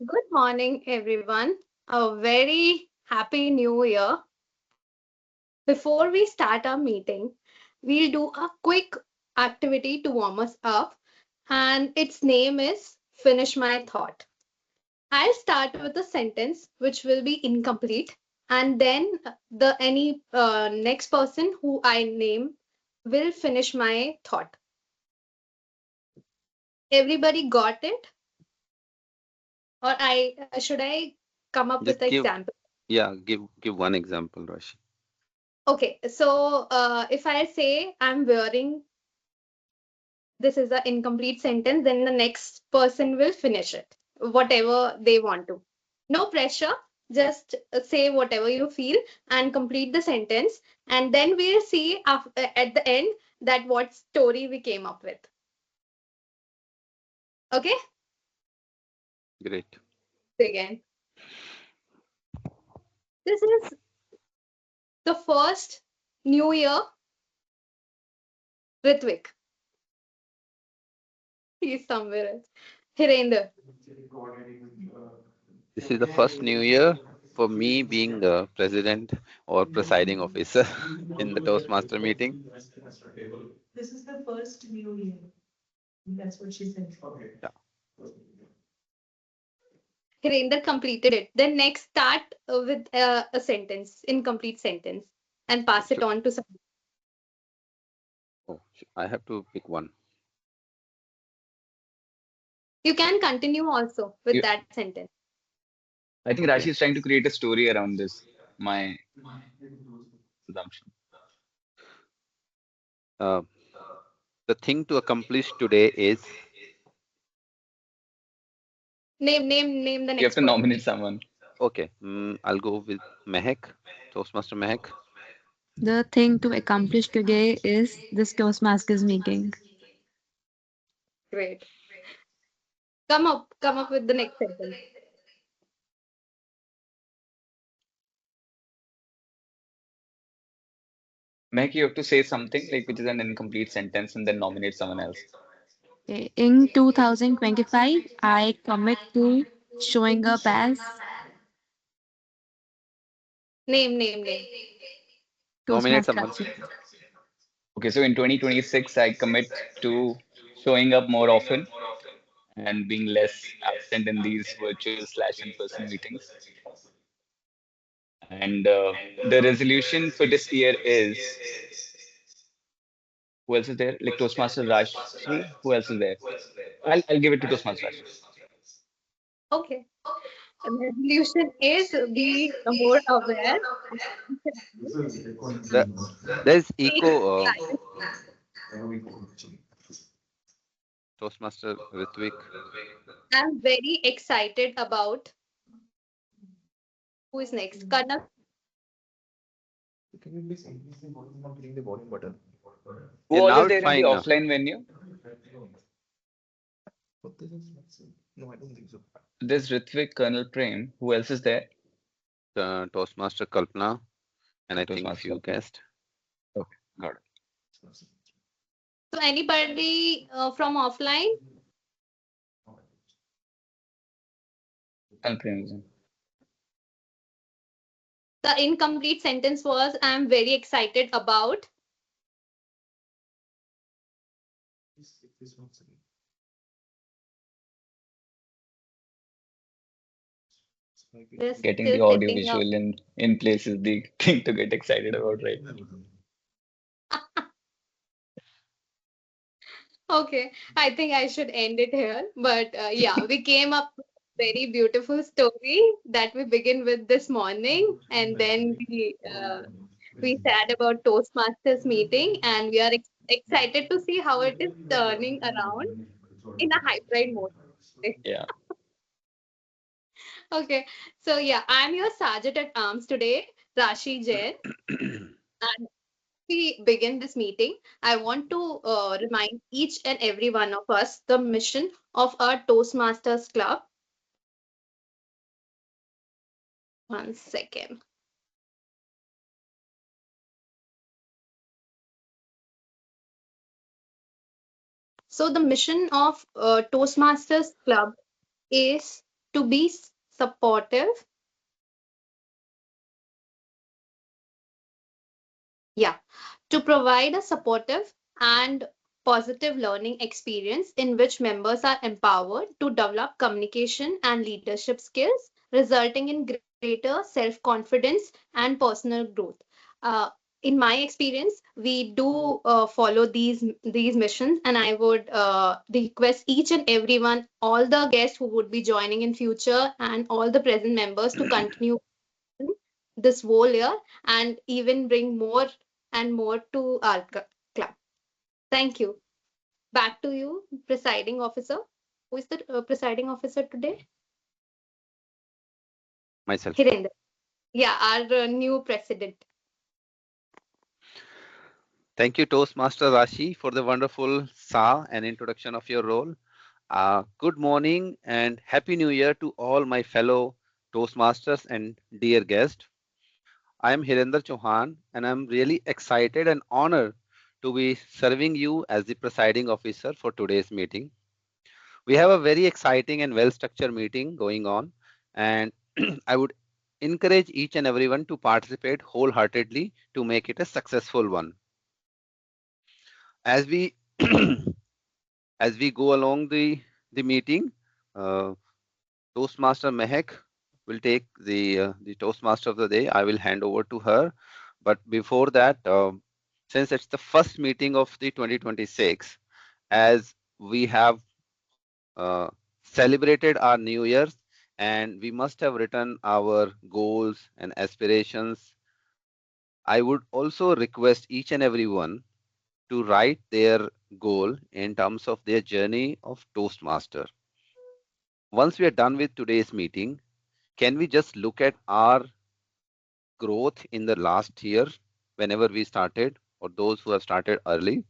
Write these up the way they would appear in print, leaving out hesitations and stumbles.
Good morning, everyone. A very happy new year. Before we start our meeting, we'll do a quick activity to warm us up, and its name is Finish My Thought. I'll start with a sentence which will be incomplete, and then the any next person who I name will finish my thought. Everybody got it? Or I should I come up with Just an give, example? yeah, give one example, Rashi. Okay, so if I say I'm wearing, this is an incomplete sentence, then the next person will finish it, whatever they want to. No pressure, just say whatever you feel and complete the sentence, and then we'll see at the end that what story we came up with. Okay, Great. begin. This is the first New Year, Ritvik. He's somewhere else. Hirender. This is the first new year for me being the president or presiding officer in the Toastmaster meeting. Yeah, Hirinder completed it. Then next start with a sentence, incomplete sentence, and pass it should, on to someone. I have to pick one. You can continue also with You, that sentence. I think Okay. Rashi is trying to create a story around this. My assumption. Uh, the thing to accomplish today is, Name the You have next to person. nominate someone. okay, I'll go with Mehek, Toastmaster Mehek. The thing to accomplish today is this Toastmasters meeting. Great. Come up with the next sentence. Mehak, you have to say something like which is an incomplete sentence and then nominate someone else. Okay. In 2025, I commit to showing up as Name. Nominate Toastmaster someone. Rachi. Okay, so in 2026, I commit to showing up more often and being less absent in these virtual slash in-person meetings. And the resolution for this year is who else is there? Like Toastmaster Rashi. Who else is there? I'll give it to Toastmaster Rashi. Okay. And the resolution is be more aware. The, there's Take echo, time. Toastmaster Ritvik. I'm very excited about who is next. Karnak. Who Yeah, all now is it's there in the fine now. offline venue? There's Ritvik, Colonel Prem. Who else is there? Toastmaster Kalpana, and I think Toastmaster. few guests. Okay, got it. So anybody from offline? Colonel Prem is in. The incomplete sentence was I'm very excited about this Getting the is audio setting up. visual in place is the thing to get excited about right now. Okay, I think I should end it here. But yeah, we came up with a very beautiful story that we begin with this morning, and then we said about Toastmasters meeting, and we are excited to see how it is turning around in a hybrid mode. Yeah. Okay, so yeah, I'm your Sergeant at Arms today, Rashi Jain. And we begin this meeting, I want to remind each and every one of us the mission of our Toastmasters Club. One second. So, the mission of Toastmasters Club is to be supportive. Yeah, to provide a supportive and positive learning experience in which members are empowered to develop communication and leadership skills, resulting in greater self confidence and personal growth. Uh, in my experience, we do follow these missions, and I would request each and everyone, all the guests who would be joining in future, and all the present members to continue this whole year and even bring more and more to our club. Thank you. Back to you, presiding officer. Who is the presiding officer today? Myself. Hirendra. Yeah, our new president. Thank you, Toastmaster Rashi, for the wonderful sa and introduction of your role. Good morning and Happy New Year to all my fellow Toastmasters and dear guests. I am Hirender Chauhan and I'm really excited and honored to be serving you as the presiding officer for today's meeting. We have a very exciting and well structured meeting going on, and I would encourage each and everyone to participate wholeheartedly to make it a successful one. As we as we go along the meeting, uh, Toastmaster Mehak will take the Toastmaster of the day. I will hand over to her. But before that, since it's the first meeting of the 2026, as we have celebrated our New Year's and we must have written our goals and aspirations, I would also request each and everyone to write their goal in terms of their journey of Toastmaster. Once we are done with today's meeting, can we just look at our growth in the last year, whenever we started, or those who have started early,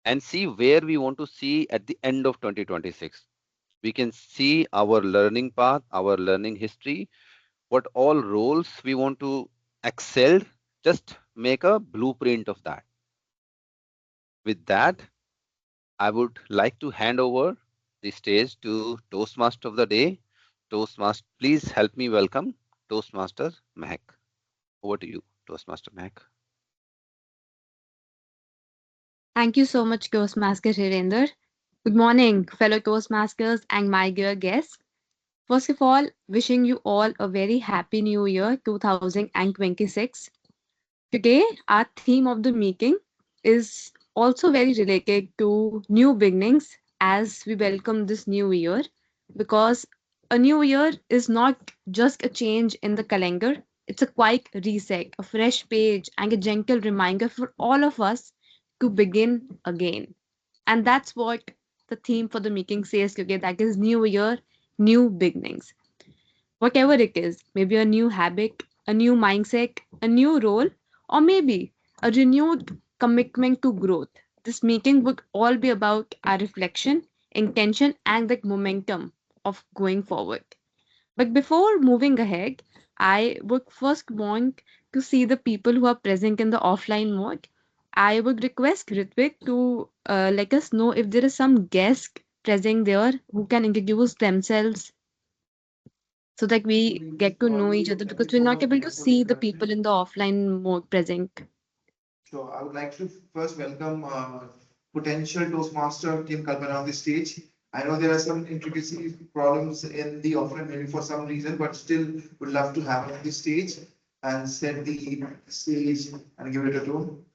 and see where we want to see at the end of 2026? We can see our learning path, our learning history, what all roles we want to excel. Just make a blueprint of that. With that, I would like to hand over the stage to Toastmaster of the day. Toastmaster, please help me welcome Toastmaster Mehak. Over to you, Toastmaster Mehak. Thank you so much, Toastmaster Hirender. Good morning, fellow Toastmasters and my dear guests. First of all, wishing you all a very happy new year 2026. Today, our theme of the meeting is also very related to new beginnings as we welcome this new year, because a new year is not just a change in the calendar, it's a quiet reset, a fresh page, and a gentle reminder for all of us to begin again. And that's what the theme for the meeting says today, that is new year, new beginnings. Whatever it is, maybe a new habit, a new mindset, a new role, or maybe a renewed commitment to growth. This meeting would all be about our reflection, intention, and the momentum of going forward. But before moving ahead, I would first want to see the people who are present in the offline mode. I would request Ritvik to let us know if there is some guest present there who can introduce themselves so that we get to know each other, because we're not able to see the people in the offline mode present. So I would like to first welcome potential Toastmaster Team Kalpana on the stage. I know there are some intricacy problems in the offline maybe for some reason, but still would love to have her on the stage and set the stage and give it a tune.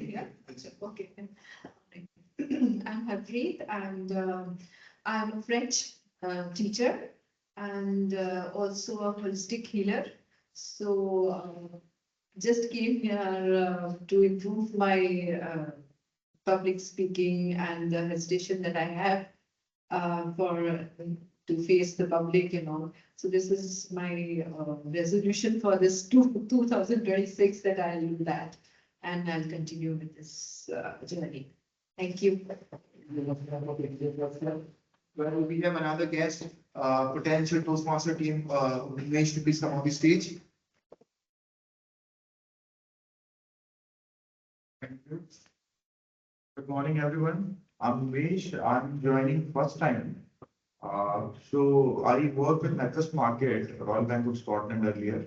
Yeah. Okay. I'm Harpreet, and I'm a French teacher and also a holistic healer. So just came here to improve my public speaking and the hesitation that I have for to face the public, you know. So this is my resolution for this 2026, that I'll do that and I'll continue with this journey. Thank you. Well, we have another guest, potential Toastmaster team, Nimesh, to please come on the stage. Thank you. Good morning, everyone. I'm Umesh. I'm joining first time. So I worked with Necklace Market, Royal Bank of Scotland earlier.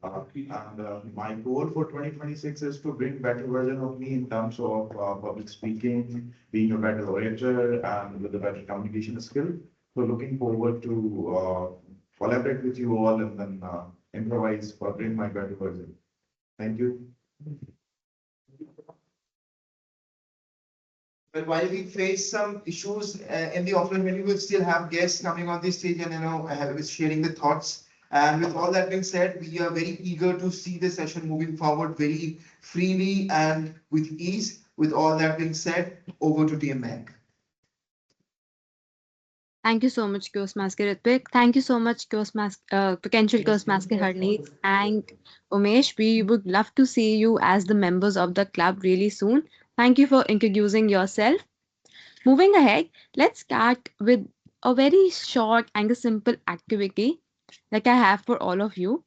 And my goal for 2026 is to bring better version of me in terms of public speaking, being a better orator, and with a better communication skill. So looking forward to collaborate with you all and then improvise for bring my better version. Thank you. But while we face some issues in the offline venue, we still have guests coming on the stage and sharing the thoughts. And with all that being said, we are very eager to see the session moving forward very freely and with ease. With all that being said, over to TM Mac. Thank you so much, Ghostmaster Ritvik. Thank you so much, potential Ghostmaster Harneet and Umesh. We would love to see you as the members of the club really soon. Thank you for introducing yourself. Moving ahead, let's start with a very short and a simple activity like I have for all of you.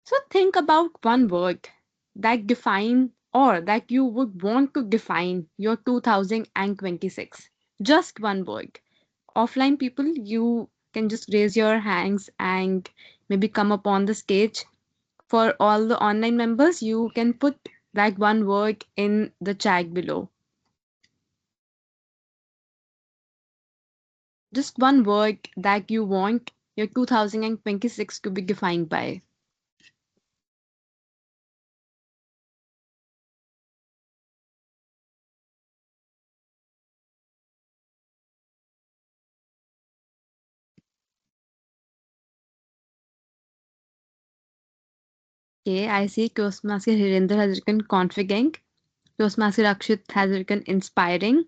So think about one word that define or that you would want to define your 2026. Just one word. Offline people, you can just raise your hands and maybe come up on the stage. For all the online members, you can put that one word in the chat below. Just one word that you want your 2026 to be defined by. Okay, I see Toastmaster Hirinder has written confident. Toastmaster Akshit has written inspiring.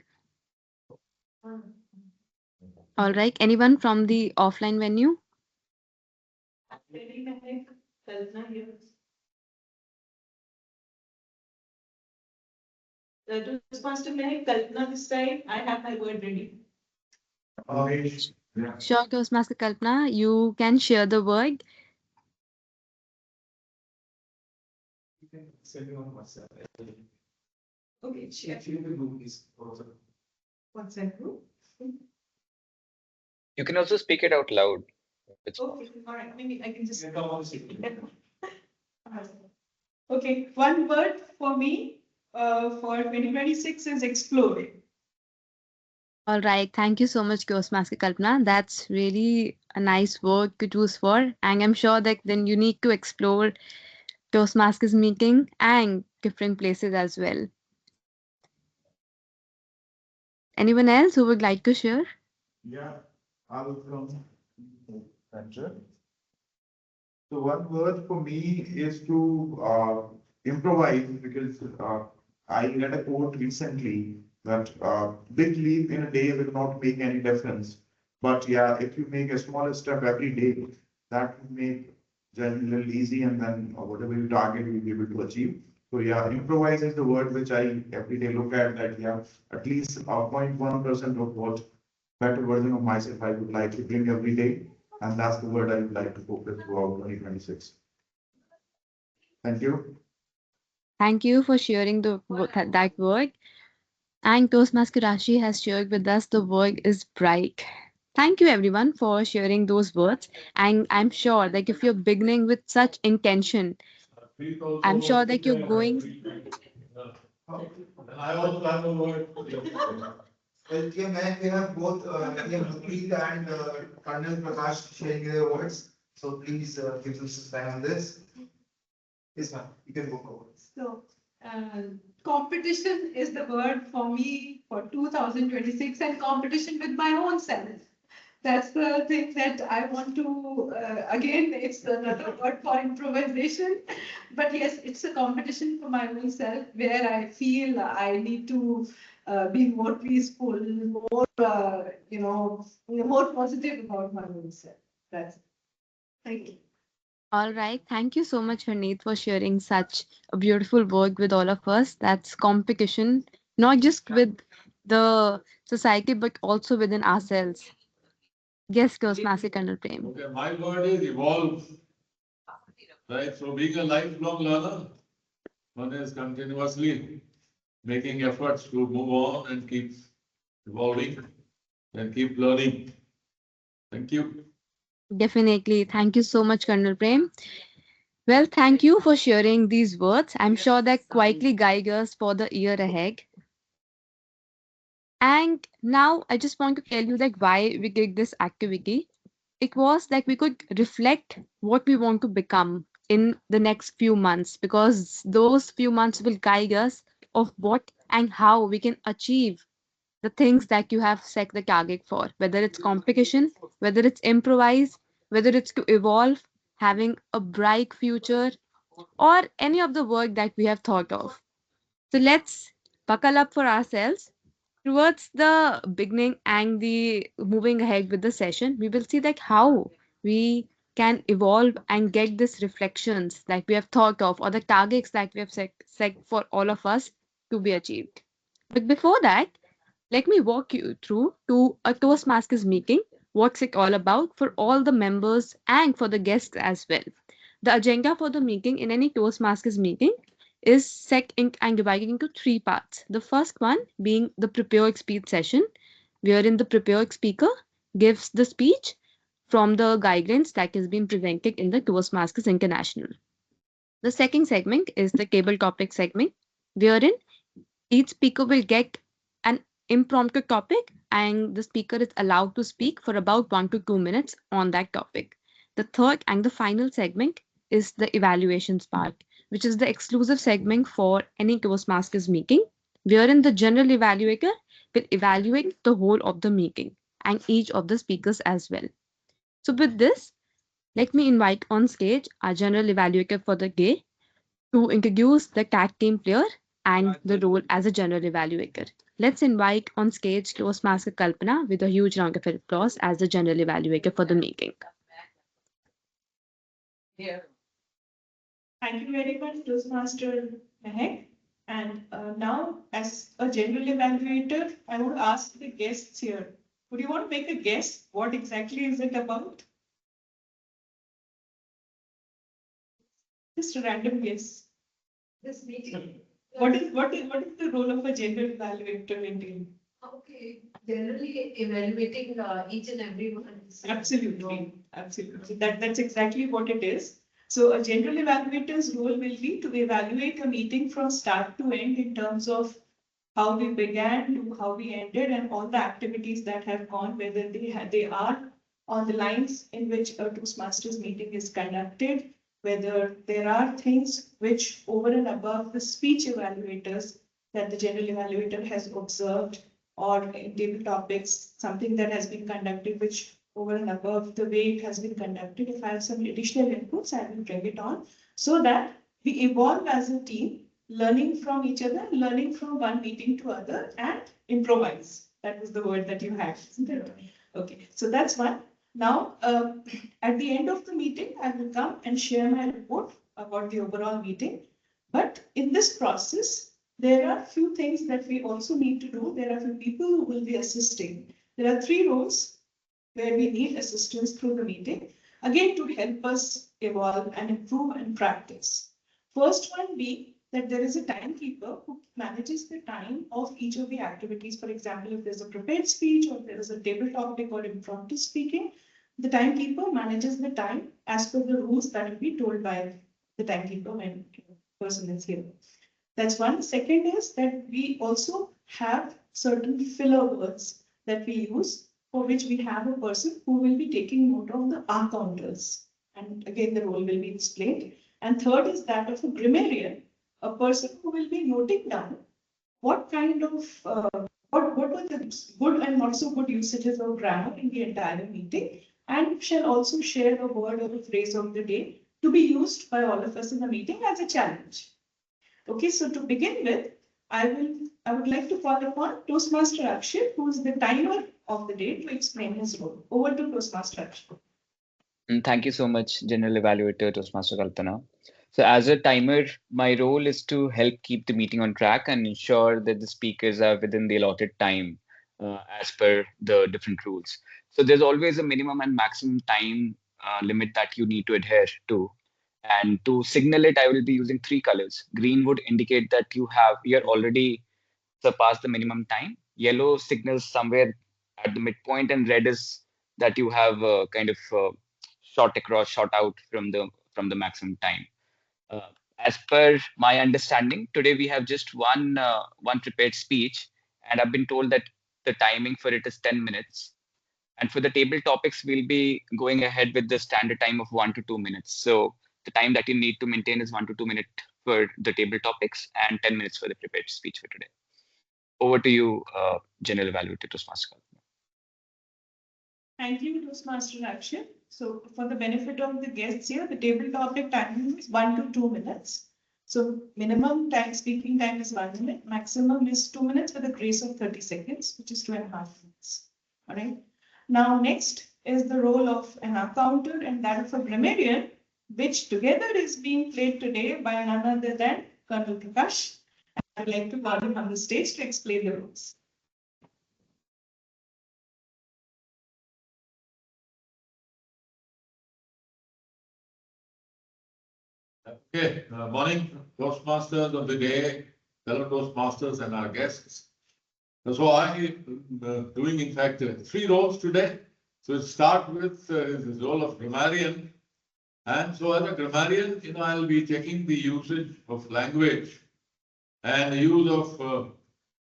All right, anyone from the offline venue? Ready, Mehak? Kalpana here. Toastmaster Mehak, Kalpana this side. I have my word ready. Yeah. Sure, Toastmaster Kalpana, you can share the word. Okay, share. What's that group? You can also speak it out loud. It's Okay, all right, maybe I can just. Okay, one word for me for 2026 is explore. All right, thank you so much, Toastmaster Kalpana. That's really a nice word to choose for, and I'm sure that then you need to explore Toastmasters meeting and different places as well. Anyone else who would like to share? Yeah, I will from Venture. So one word for me is to improvise because I read a quote recently that big leap in a day will not make any difference. But yeah, if you make a small step every day, that will make journey a little easy and then whatever you target, you'll be able to achieve. So yeah, improvise is the word which I every day look at that, yeah, at least 0.1% of what better version of myself I would like to bring every day. And that's the word I would like to focus throughout 2026. Thank you. Thank you for sharing that word. And Toastmaster Rashi has shared with us the word is bright. Thank you everyone for sharing those words. And I'm sure that if you're beginning with such intention, I'm sure that you're going. I also have a word. Well, yeah, man, we have both Gurpreet and Colonel Prakash sharing their words. So please give them some time on this. Yes, ma'am. You can go forward. So, uh, competition is the word for me for 2026 and competition with my own self. That's the thing that I want to, again, it's another word for improvisation. But yes, it's a competition for my own self where I feel I need to be more peaceful, more, more positive about my own self. That's it. Thank you. All right. Thank you so much, Harneet, for sharing such a beautiful work with all of us. That's competition, not just with the society, but also within ourselves. Yes, Toastmaster Colonel Prem. Okay, my word is evolve. Right? So being a lifelong learner, one is continuously making efforts to move on and keep evolving and keep learning. Thank you. Definitely. Thank you so much, Colonel Prem. Well, thank you for sharing these words. I'm sure that quietly guide us for the year ahead. And now I just want to tell you that why we did this activity. It was that we could reflect what we want to become in the next few months, because those few months will guide us of what and how we can achieve the things that you have set the target for, whether it's competition, whether it's improvise, whether it's to evolve, having a bright future, or any of the work that we have thought of. So let's buckle up for ourselves. Towards the beginning and the moving ahead with the session, we will see that how we can evolve and get these reflections that we have thought of, or the targets that we have set for all of us to be achieved. But before that, let me walk you through to a Toastmasters meeting. What's it all about for all the members and for the guests as well? The agenda for the meeting in any Toastmasters meeting is set in and divided into three parts. The first one being the prepared speech session, wherein the prepared speaker gives the speech from the guidelines that has been presented in the Toastmasters International. The second segment is the table topic segment, wherein each speaker will get an impromptu topic and the speaker is allowed to speak for about 1 to 2 minutes on that topic. The third and the final segment is the evaluations part, which is the exclusive segment for any Toastmasters meeting, wherein the general evaluator will evaluate the whole of the meeting and each of the speakers as well. So, with this, let me invite on stage our general evaluator for the day to introduce the tag team player and the role as a general evaluator. Let's invite on stage Toastmaster Kalpana with a huge round of applause as the general evaluator for the meeting. Thank you very much, Toastmaster Mehek. And now, as a general evaluator, I would ask the guests here. Would you want to make a guess? What exactly is it about? Just a random guess. This meeting. What is the role of a general evaluator in team? Okay, generally evaluating each and every one. Absolutely, absolutely. That's exactly what it is. So a general evaluator's role will be to evaluate a meeting from start to end in terms of how we began to how we ended and all the activities that have gone, whether they are on the lines in which a Toastmasters meeting is conducted, whether there are things which over and above the speech evaluators that the general evaluator has observed, or in table topics, something that has been conducted which over and above the way it has been conducted. If I have some additional inputs, I will bring it on so that we evolve as a team, learning from each other, learning from one meeting to other, and improvise. That was the word that you had, isn't it? Okay, so that's one. Now, at the end of the meeting, I will come and share my report about the overall meeting. But in this process, there are few things that we also need to do. There are few people who will be assisting. There are three roles where we need assistance through the meeting, again to help us evolve and improve and practice. First one being that there is a timekeeper who manages the time of each of the activities. For example, if there's a prepared speech or there is a table topic or impromptu speaking, the timekeeper manages the time as per the rules that will be told by the timekeeper when the person is here. That's one. Second is that we also have certain filler words that we use, for which we have a person who will be taking note of the R counters. And again, the role will be explained. And third is that of a grammarian, a person who will be noting down what kind of what were the good and not so good usages of grammar in the entire meeting, and shall also share a word or a phrase of the day to be used by all of us in the meeting as a challenge. Okay, so to begin with, I would like to call upon Toastmaster Akshay, who is the timer of the day, to explain his role. Over to Toastmaster Akshay. Thank you so much, General Evaluator Toastmaster Kalpana. So, as a timer, my role is to help keep the meeting on track and ensure that the speakers are within the allotted time as per the different rules. So, there's always a minimum and maximum time limit that you need to adhere to. And to signal it, I will be using three colors. Green would indicate that you're already surpass the minimum time. Yellow signals somewhere at the midpoint, and red is that you have kind of shot out from the maximum time. Uh, as per my understanding, today we have just one prepared speech, and I've been told that the timing for it is 10 minutes. And for the table topics, we'll be going ahead with the standard time of 1 to 2 minutes. So the time that you need to maintain is 1 to 2 minutes for the table topics and 10 minutes for the prepared speech for today. Over to you, General Evaluator Toastmaster. Thank you, Toastmaster Akshay. So for the benefit of the guests here, the table topic timing is 1 to 2 minutes. So minimum time speaking time is 1 minute, maximum is 2 minutes with a grace of 30 seconds, which is 2.5 minutes. All right. Now next is the role of an accountant and that of a grammarian, which together is being played today by none other than Colonel Prakash. I'd like to call him on the stage to explain the rules. Okay, morning, Toastmasters of the day, fellow Toastmasters and our guests. So I doing in fact three roles today. So it start with the role of grammarian. And so as a grammarian, I'll be checking the usage of language and the use of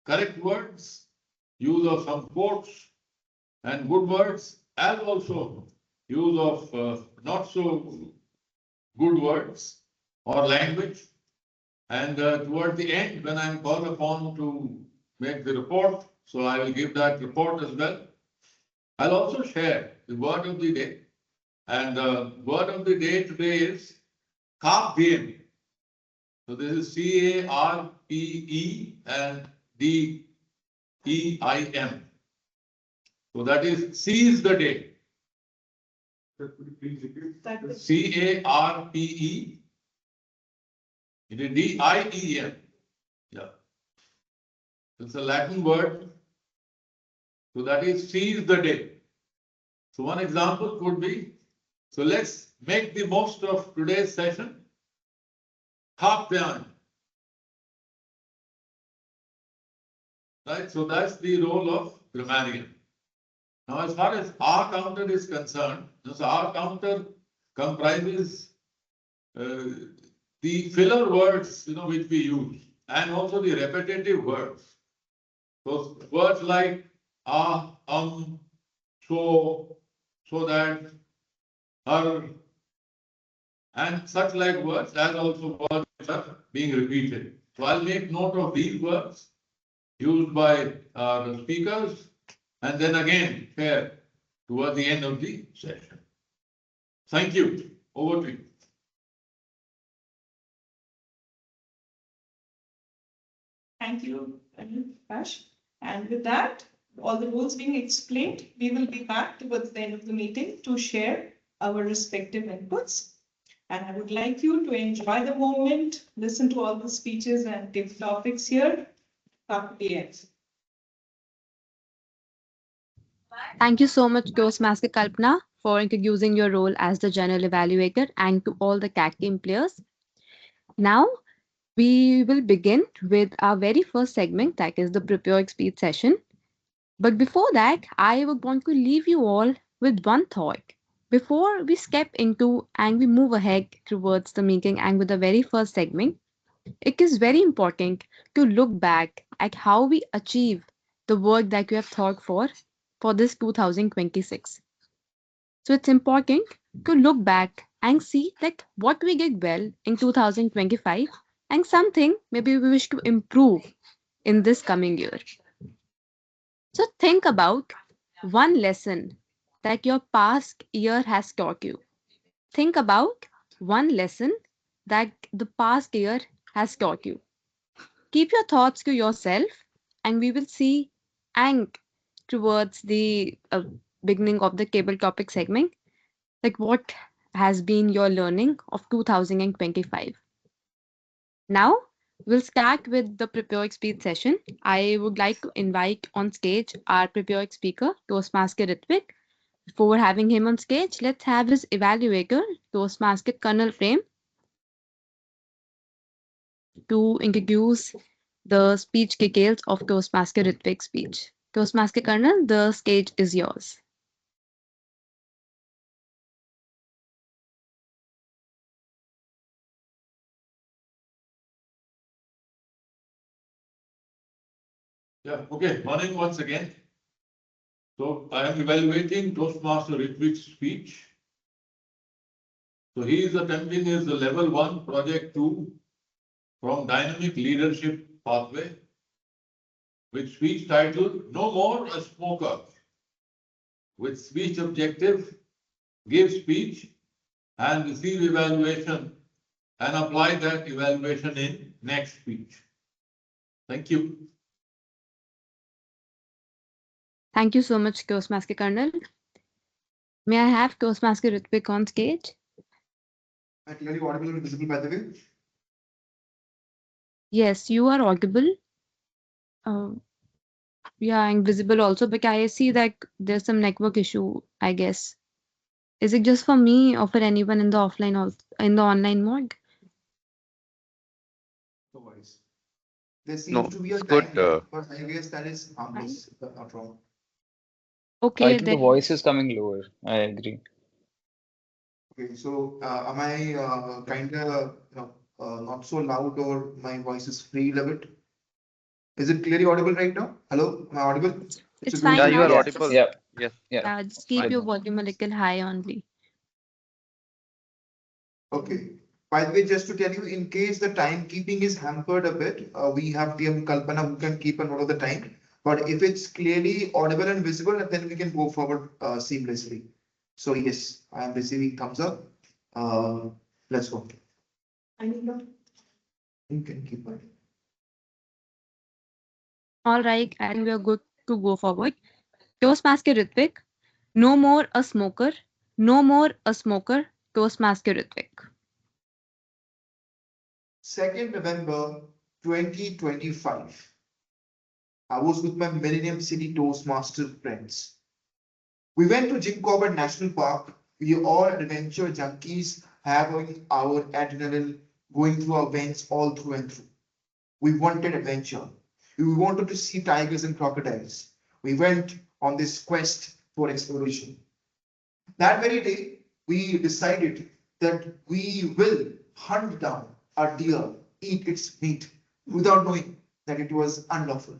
correct words, use of some quotes and good words, as also use of not so good words or language. And toward the end, when I'm called upon to make the report, so I will give that report as well. I'll also share the word of the day. And the word of the day today is carpe. So this is CARPE and DEIM. So that is seize the day. CARPE. It is DIEM. Yeah. It's a Latin word. So that is seize the day. So one example could be, so let's make the most of today's session. Carpe diem. Right, so that's the role of grammarian. Now, as far as R counter is concerned, so R counter comprises the filler words, which we use, and also the repetitive words. So words like so that, her, and such like words, as also words which are being repeated. So I'll make note of these words used by our speakers, and then again share toward the end of the session. Thank you. Over to you. Thank you, Prakash. And with that, all the rules being explained, we will be back towards the end of the meeting to share our respective inputs. And I would like you to enjoy the moment, listen to all the speeches and tip topics here. Thank you so much, Toastmaster Kalpana, for introducing your role as the general evaluator and to all the CAT team players. Now, we will begin with our very first segment, that is the Prepare Speech session. But before that, I would want to leave you all with one thought. Before we step into and we move ahead towards the meeting and with the very first segment, it is very important to look back at how we achieve the work that we have thought for this 2026. So it's important to look back and see that what we did well in 2025 and something maybe we wish to improve in this coming year. So think about one lesson that your past year has taught you. Think about one lesson that the past year has taught you. Keep your thoughts to yourself, and we will see and towards the beginning of the table topic segment, like what has been your learning of 2025. Now, we'll start with the prepared speech session. I would like to invite on stage our prepared speaker, Toastmaster Ritvik. Before having him on stage, let's have his evaluator, Toastmaster Colonel Prem, to introduce the speech details of Toastmaster Ritvik's speech. Toastmaster Colonel, the stage is yours. Yeah, okay, morning once again. So I am evaluating Toastmaster Ritvik's speech. So he is attempting his level 1 project 2 from dynamic leadership pathway with speech title No More a Smoker, with speech objective give speech and receive evaluation and apply that evaluation in next speech. Thank you. Thank you so much, Toastmaster Colonel. May I have Toastmaster Ritvik on stage? Am I clearly audible and visible, by the way? Yes, you are audible. Uh, yeah, and visible also, but I see that there's some network issue, I guess. Is it just for me or for anyone in the offline or in the online mode? No worries. There seems No, to be a it's good. time lag, but I guess that is Fine. harmless, if I'm not wrong. I Okay, think the then voice is coming lower. I agree. Okay, so am I kind of not so loud or my voice is free a bit? Is it clearly audible right now? Hello, am I audible? It's a it's go Yeah, fine to you now. are Yeah, audible. yeah, Yes, yeah. Just it's keep fine. your Good. volume a little high only. Okay. By the way, just to tell you, in case the timekeeping is hampered a bit, we have TM Kalpana who can keep a note of the time. But if it's clearly audible and visible, then we can go forward seamlessly. So yes, I am receiving thumbs up. Let's go. I need not. You can keep it. All right, I think we are good to go forward. Toastmaster Ritvik, no more a smoker. No more a smoker. Toastmaster Ritvik. 2nd November 2025. I was with my Millennium City Toastmaster friends. We went to Jim Corbett National Park. We are all adventure junkies, having our adrenaline going through our veins all through and through. We wanted adventure. We wanted to see tigers and crocodiles. We went on this quest for exploration. That very day, we decided that we will hunt down a deer, eat its meat, without knowing that it was unlawful.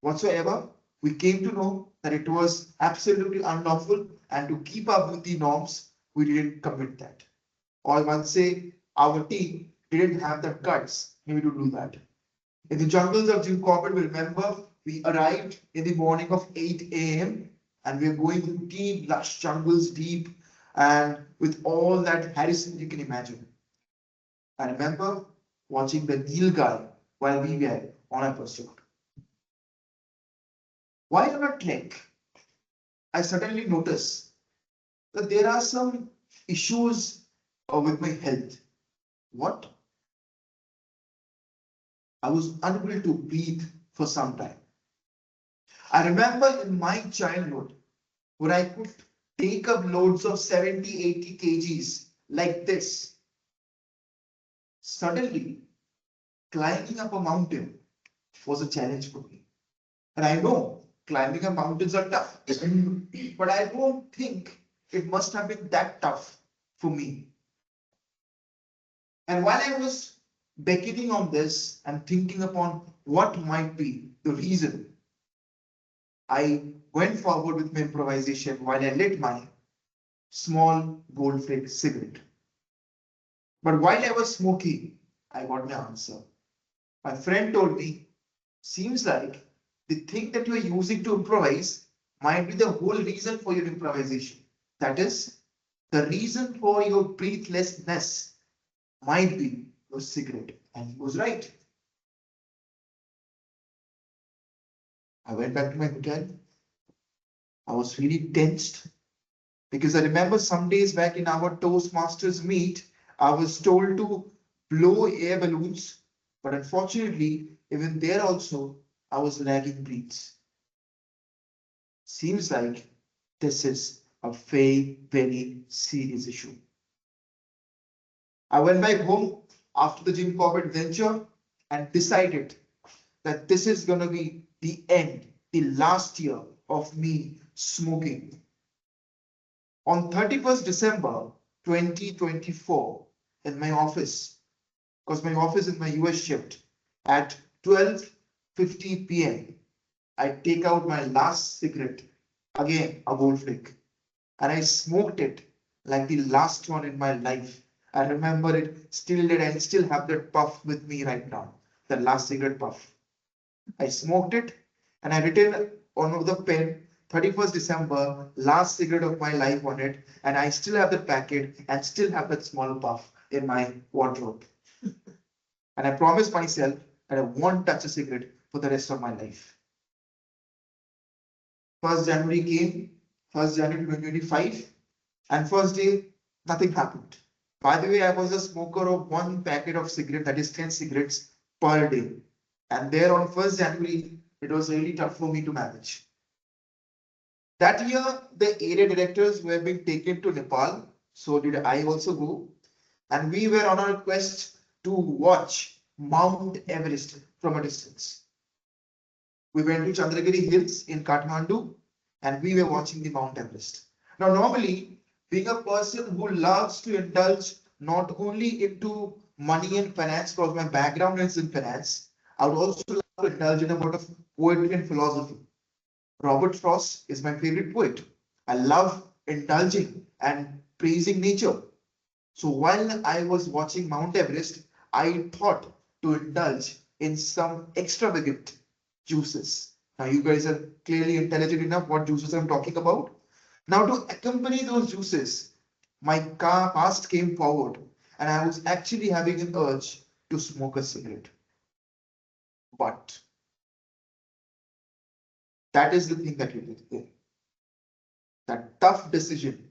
Whatsoever, we came to know that it was absolutely unlawful, and to keep up with the norms, we didn't commit that. Or one say our team didn't have the guts maybe to do that. In the jungles of Jim Corbett, we remember we arrived in the morning of 8 a.m. and we are going through deep, lush jungles, deep, and with all that harassment you can imagine. I remember watching the Nilgai while we were on a pursuit. While on a trek, I suddenly noticed that there are some issues with my health. What? I was unable to breathe for some time. I remember in my childhood where I could take up loads of 70, 80 kgs like this. Suddenly, climbing up a mountain was a challenge for me. And I know climbing up mountains are tough, but I don't think it must have been that tough for me. And while I was beckoning on this and thinking upon what might be the reason, I went forward with my improvisation while I lit my small gold flake cigarette. But while I was smoking, I got my answer. My friend told me, seems like the thing that you're using to improvise might be the whole reason for your improvisation. That is, the reason for your breathlessness might be your cigarette. And he was right. I went back to my hotel. I was really tensed because I remember some days back in our Toastmasters meet, I was told to blow air balloons, but unfortunately, even there also, I was lagging breaths. Seems like this is a very, very serious issue. I went back home after the Jim Corbett venture and decided that this is going to be the end, the last year of me smoking. On 31st December 2024, in my office, because my office is my US shift, at 12:50 p.m., I take out my last cigarette, again a gold flick, and I smoked it like the last one in my life. I remember it still did and still have that puff with me right now, the last cigarette puff. I smoked it and I written on the pen 31st December, last cigarette of my life on it, and I still have that packet and still have that small puff in my wardrobe. And I promised myself that I won't touch a cigarette for the rest of my life. 1st January came, 1st January 2025, and first day, nothing happened. By the way, I was a smoker of one packet of cigarette, that is 10 cigarettes per day. And there on 1st January, it was really tough for me to manage. That year, the area directors were being taken to Nepal. So did I also go. And we were on our quest to watch Mount Everest from a distance. We went to Chandragiri Hills in Kathmandu and we were watching the Mount Everest. Now, normally, being a person who loves to indulge not only into money and finance, because my background is in finance, I would also love to indulge in a bit of poetry and philosophy. Robert Frost is my favorite poet. I love indulging and praising nature. So while I was watching Mount Everest, I thought to indulge in some extravagant juices. Now you guys are clearly intelligent enough what juices I'm talking about. Now to accompany those juices, my car past came forward and I was actually having an urge to smoke a cigarette. But that is the thing that you did. That tough decision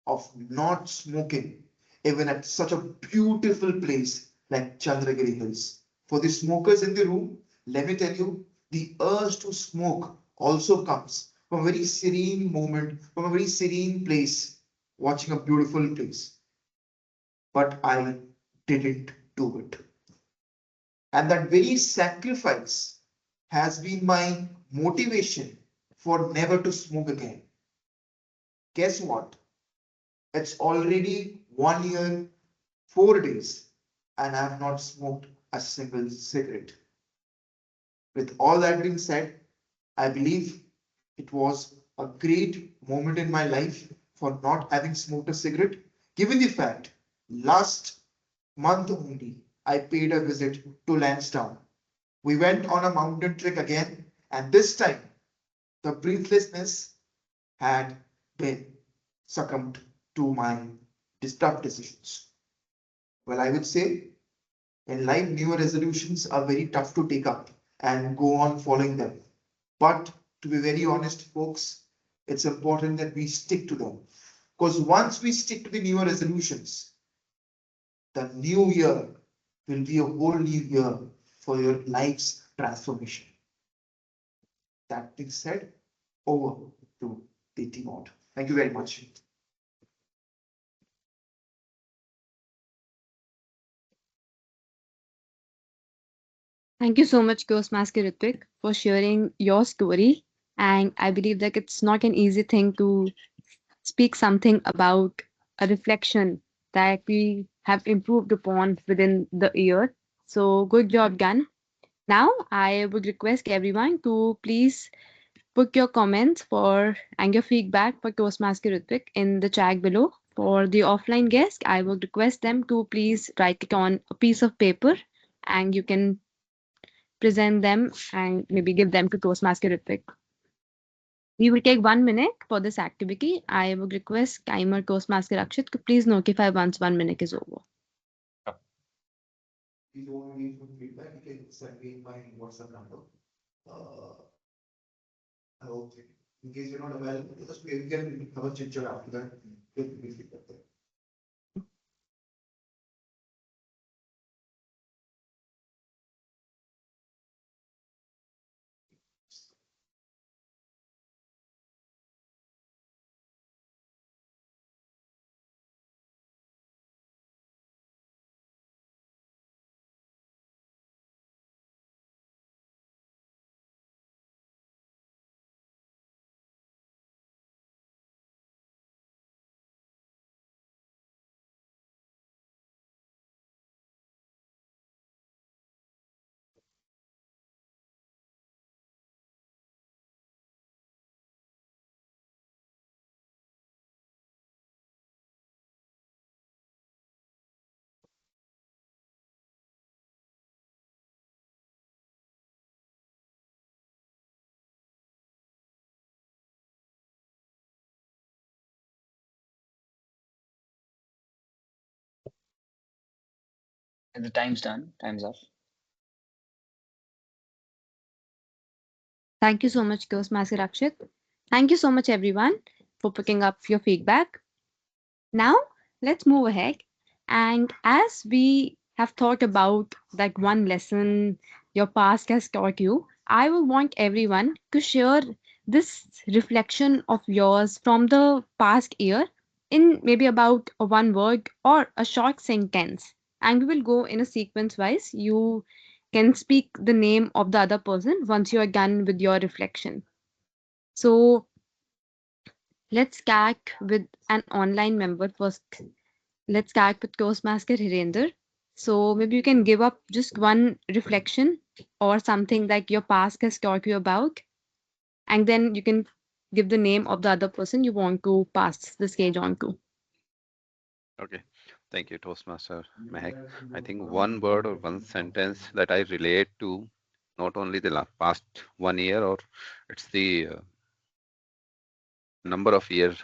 of not smoking, even at such a beautiful place like Chandragiri Hills. For the smokers in the room, let me tell you, the urge to smoke also comes from a very serene moment, from a very serene place, watching a beautiful place. But I didn't do it. And that very sacrifice has been my motivation for never to smoke again. Guess what? It's already 1 year, 4 days, and I have not smoked a single cigarette. With all that being said, I believe it was a great moment in my life for not having smoked a cigarette, given the fact last month only I paid a visit to Lansdowne. We went on a mountain trek again, and this time the breathlessness had been succumbed to my tough decisions. Well, I would say in life, newer resolutions are very tough to take up and go on following them. But to be very honest, folks, it's important that we stick to them. Because once we stick to the newer resolutions, the new year will be a whole new year for your life's transformation. That being said, over to the T-Mod. Thank you very much. Thank you so much, Ghostmaster Ritvik, for sharing your story. And I believe that it's not an easy thing to speak something about a reflection that we have improved upon within the year. So, good job done. Now, I would request everyone to please put your comments for and your feedback for Toastmaster Ritvik in the chat below. For the offline guest, I would request them to please write it on a piece of paper and you can present them and maybe give them to Toastmaster Ritvik. We will take 1 minute for this activity. I would request timer Toastmaster Akshit to please notify once 1 minute is over. If you want me to feedback, you can send me my WhatsApp number. I hope in case you're not available, just we can have a chit chat after that. Get me feedback there. And the time's done. Time's up. Thank you so much, Ghostmaster Rakshit. Thank you so much, everyone, for picking up your feedback. Now, let's move ahead. And as we have thought about that one lesson your past has taught you, I will want everyone to share this reflection of yours from the past year in maybe about a one word or a short sentence. And we will go in a sequence wise. You can speak the name of the other person once you are done with your reflection. So let's start with an online member first. Let's start with Toastmaster Hirender. So maybe you can give up just one reflection or something like your past has taught you about, and then you can give the name of the other person you want to pass the stage on to. Okay. Thank you, Toastmaster Mehak. I think one word or one sentence that I relate to, not only the past 1 year, or it's the number of years,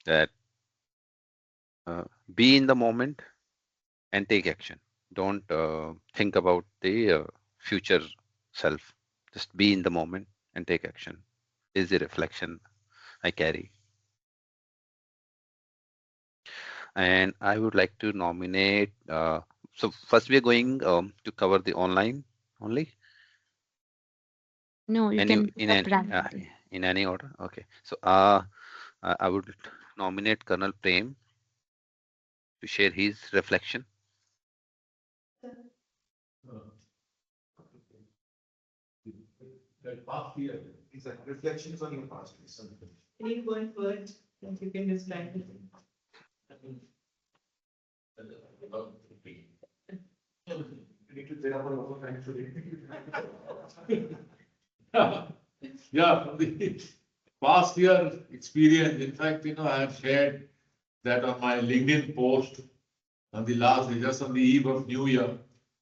that uh, be in the moment and take action. Don't think about the future self. Just be in the moment and take action. Is the reflection I carry. And I would like to nominate. So first, we are going to cover the online only. No, you Any can pick in up an randomly. in any order. Okay. So I would nominate Colonel Prem to share his reflection. That past year. These are reflections on your past. Any one word that you can describe it. You need to get up a lot of times today. Yeah, from the past year experience, in fact, I have shared that on my LinkedIn post on the last, just on the eve of New Year,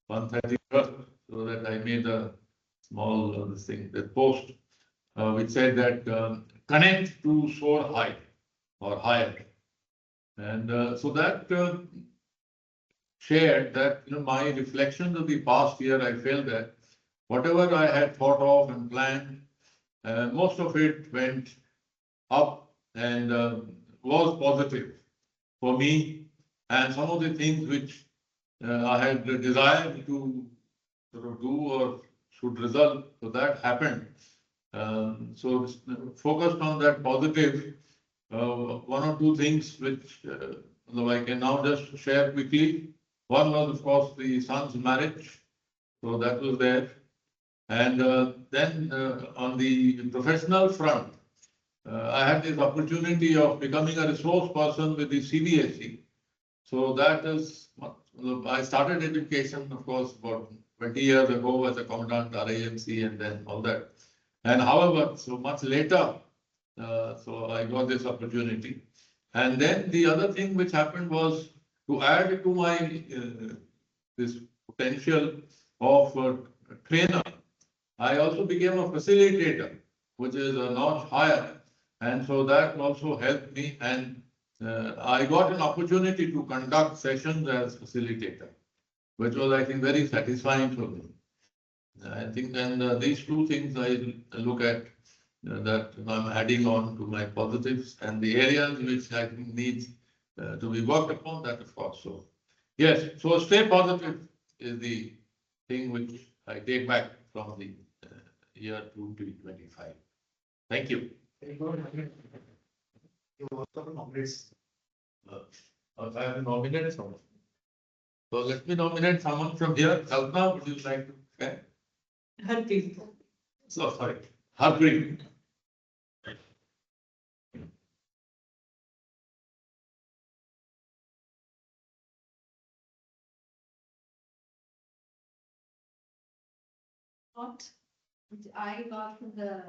131st, so that I made a small this thing, that post, which said that connect to soar high or higher. And so that shared that my reflections of the past year, I felt that whatever I had thought of and planned, most of it went up and was positive for me. And some of the things which I had desired to sort of do or should result, so that happened. So focused on that positive, one or two things which I can now just share quickly. One was, of course, the son's marriage. So that was there. And then on the professional front, I had this opportunity of becoming a resource person with the CBSE. So that is, I started education, of course, about 20 years ago as a commandant RAMC and then all that. And however, so much later, so I got this opportunity. And then the other thing which happened was to add to my this potential of a trainer. I also became a facilitator, which is a notch higher. And so that also helped me. And I got an opportunity to conduct sessions as facilitator, which was, I think, very satisfying for me. I think, and these two things I look at that I'm adding on to my positives and the areas which I think needs to be worked upon, that of course. So, yes, so stay positive is the thing which I take back from the year 2025. Thank you. You also nominate. I have nominated someone. So let me nominate someone from here. Kalpana, would you like to share? Harpreet. So sorry, Harpreet. What I got from the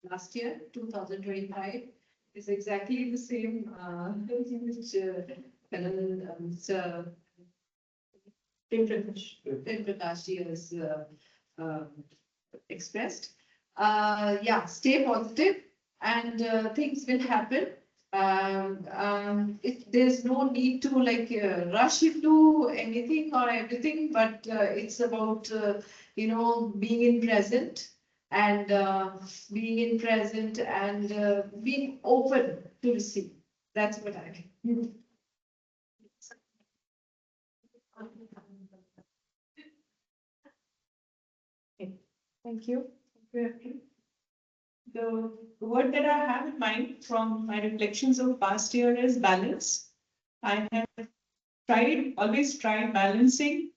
last year, 2025, is exactly the same which Mr. Tim Prakash has expressed. Yeah, stay positive and things will happen. There's no need to like rush into anything or everything, but it's about being in present and being open to receive. That's what I mean. Okay, thank you. The word that I have in mind from my reflections of past year is balance. I have always tried balancing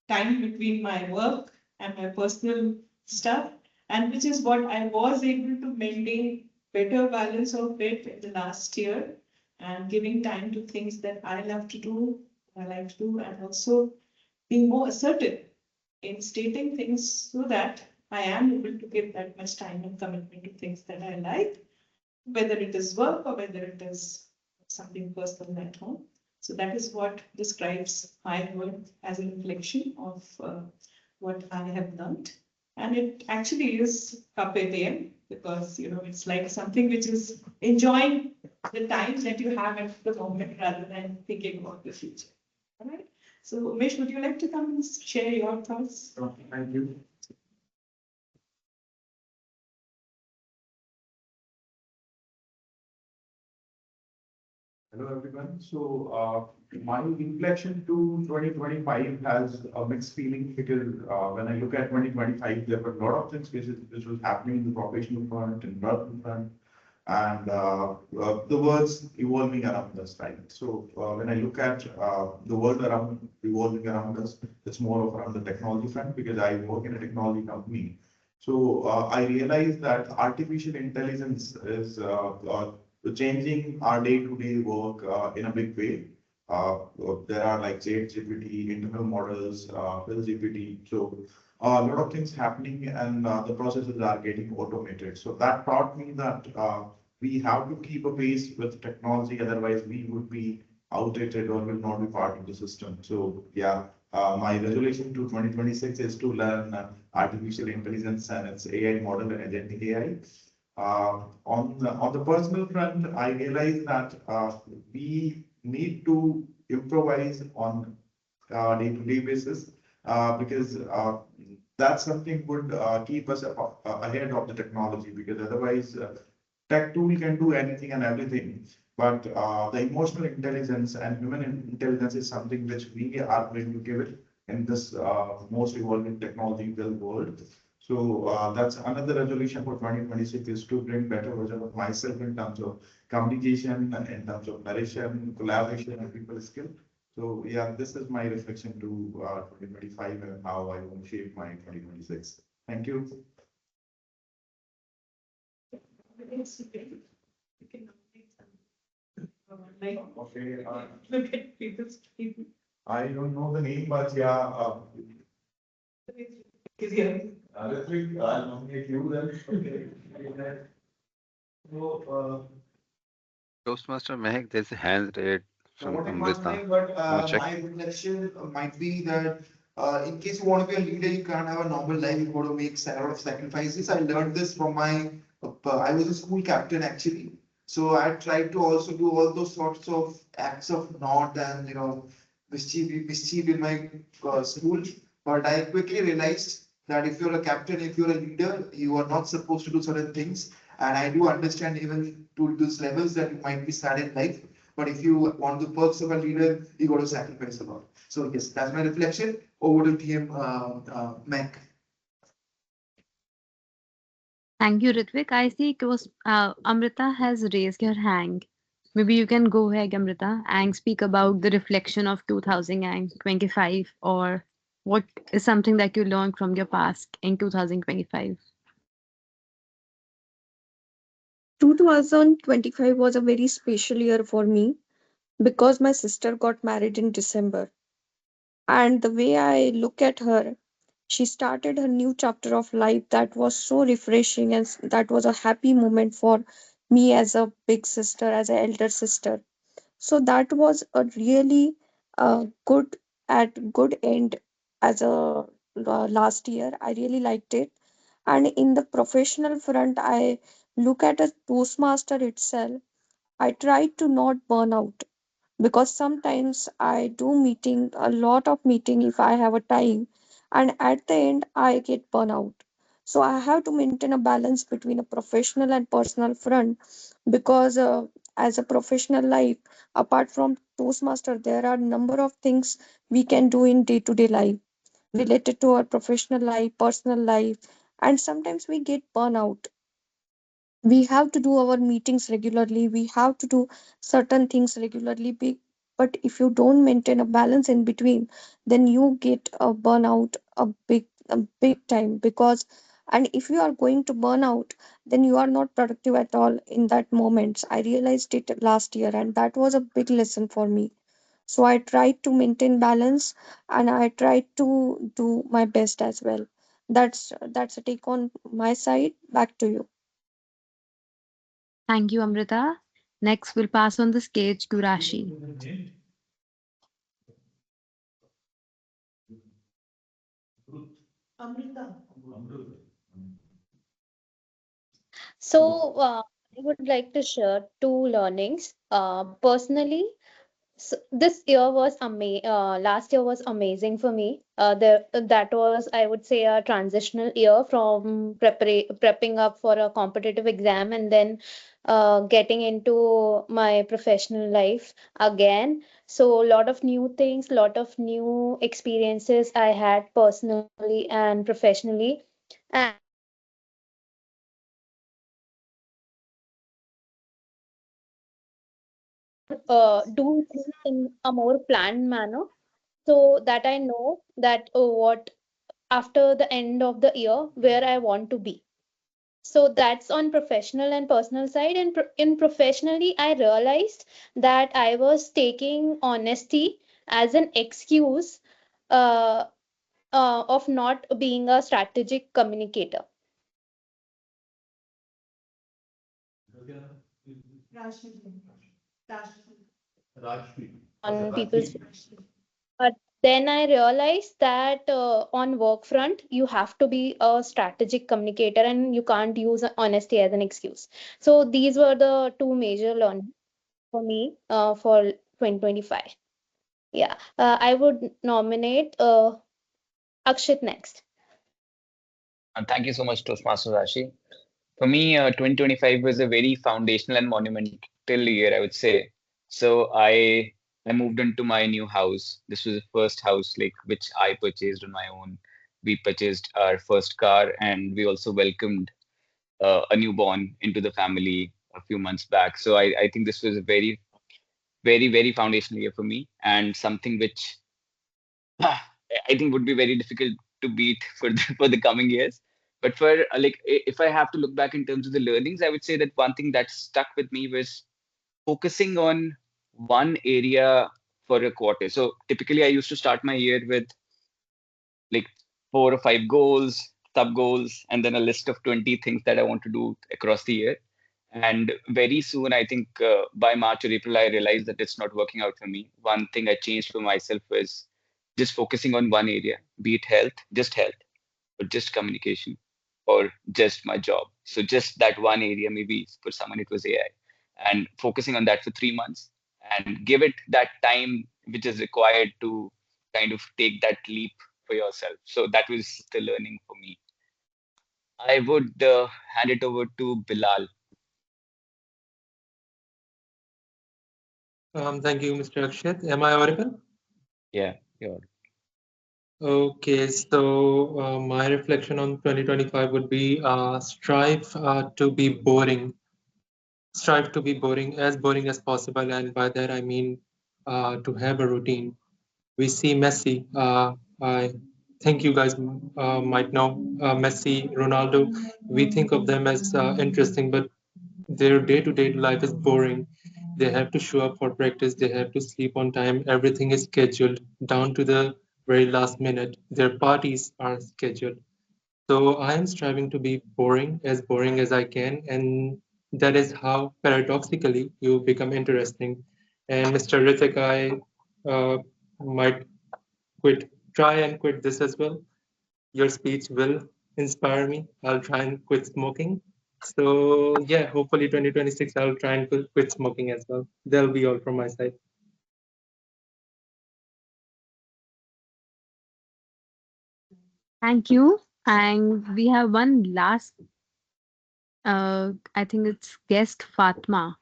time between my work and my personal stuff, and which is what I was able to maintain better balance of it in the last year, and giving time to things that I love to do, I like to do, and also being more assertive in stating things so that I am able to give that much time and commitment to things that I like, whether it is work or whether it is something personal at home. So that is what describes my work as a reflection of what I have learned. And it actually is carpe diem because it's like something which is enjoying the time that you have at the moment rather than thinking about the future. All right. So, Umesh, would you like to come and share your thoughts? Thank you. Hello, everyone. My reflection to 2025 has a mixed feeling because when I look at 2025, there were a lot of things which was happening in the professional front and personal front, and the world's evolving around us, right? When I look at the world around evolving around us, it's more of around the technology front because I work in a technology company. I realize that artificial intelligence is changing our day-to-day work in a big way. There are like ChatGPT, internal models, Phil GPT. A lot of things happening and the processes are getting automated. So that taught me that we have to keep a pace with technology, otherwise we would be outdated or will not be part of the system. My resolution to 2026 is to learn artificial intelligence and its AI model and agentic AI. On the personal front, I realize that we need to improvise on day-to-day basis because that's something would keep us ahead of the technology because otherwise tech tool can do anything and everything. But the emotional intelligence and human intelligence is something which we are going to give it in this most evolving technological world. That's another resolution for 2026 is to bring better version of myself in terms of communication, in terms of narration, collaboration, and people skill. This is my reflection to 2025 and how I want to shape my 2026. Thank you. Okay. Look at people's people. I don't know the name, but Is here. Ritvik, I'll nominate you then. Okay. So, Toastmaster Mehak, there's a hand raised from Nobody's Amrita. answering, but Want to check? my reflection might be that in case you want to be a leader, you can't have a normal life. You've got to make a lot of sacrifices. I learned this from I was a school captain actually. So I tried to also do all those sorts of acts of not and mischief in my school. But I quickly realized that if you're a captain, if you're a leader, you are not supposed to do certain things. And I do understand even to those levels that you might be sad in life. But if you want the perks of a leader, you got to sacrifice a lot. So yes, that's my reflection. Over to TM Mac. Thank you, Ritvik. I see Amrita has raised her hand. Maybe you can go ahead, Amrita, and speak about the reflection of 2025 or what is something that you learned from your past in 2025. 2025 was a very special year for me because my sister got married in December. And the way I look at her, she started her new chapter of life that was so refreshing, and that was a happy moment for me as a big sister, as an elder sister. So that was a really good good end as a last year. I really liked it. And in the professional front, I look at a Toastmaster itself. I try to not burn out because sometimes I do meeting a lot of meeting if I have a time, and at the end I get burnout. So I have to maintain a balance between a professional and personal front because as a professional life, apart from Toastmaster, there are number of things we can do in day to day life related to our professional life, personal life, and sometimes we get burnout. We have to do our meetings regularly, we have to do certain things regularly, but if you don't maintain a balance in between, then you get a burnout a big time. Because and if you are going to burn out, then you are not productive at all in that moment. I realized it last year, and that was a big lesson for me. So I tried to maintain balance, and I tried to do my best as well. That's a take on my side. Back to you. Thank you, Amrita. Next, we'll pass on the stage to Rashi. Amrita. So, I would like to share two learnings. Personally, so this year was last year was amazing for me. That was, I would say, a transitional year from prepping up for a competitive exam and then getting into my professional life again. So, a lot of new things, lot of new experiences I had personally and professionally. And do things in a more planned manner so that I know that what after the end of the year where I want to be. So that's on professional and personal side. And in professionally, I realized that I was taking honesty as an excuse uh, of not being a strategic communicator Rashi. Rashi. on people's. But then I realized that on work front, you have to be a strategic communicator and you can't use honesty as an excuse. So these were the two major learnings for me for 2025. Yeah, I would nominate Akshit next. And thank you so much, Toastmaster Rashi. For me, 2025 was a very foundational and monumental year, I would say. So I moved into my new house. This was the first house like which I purchased on my own. We purchased our first car, and we also welcomed a newborn into the family a few months back. So I think this was a very, very, very foundational year for me, and something which I think would be very difficult to beat for for the coming years. But for if I have to look back in terms of the learnings, I would say that one thing that stuck with me was focusing on one area for a quarter. So typically, I used to start my year with like 4 or 5 goals, sub goals, and then a list of 20 things that I want to do across the year. And very soon, I think by March or April, I realized that it's not working out for me. One thing I changed for myself was just focusing on one area, be it health, or just communication, or just my job. So just that one area, maybe for someone it was AI, and focusing on that for 3 months and give it that time which is required to kind of take that leap for yourself. So that was the learning for me. I would hand it over to Bilal. Thank you, Mr. Akshat. Am I audible? Yeah, yeah. Okay, so my reflection on 2025 would be strive to be boring. Strive to be boring as possible, and by that I mean to have a routine. We see Messi. I think you guys might know Messi, Ronaldo. We think of them as interesting, but their day-to-day life is boring. They have to show up for practice, they have to sleep on time, everything is scheduled down to the very last minute. Their parties are scheduled. So I am striving to be boring as I can, and that is how paradoxically you become interesting. And Mr. Ritik, I might try and quit this as well. Your speech will inspire me. I'll try and quit smoking. So yeah, hopefully 2026 I'll try and quit smoking as well. That'll be all from my side. Thank you. And we have one last, I think it's guest Fatma.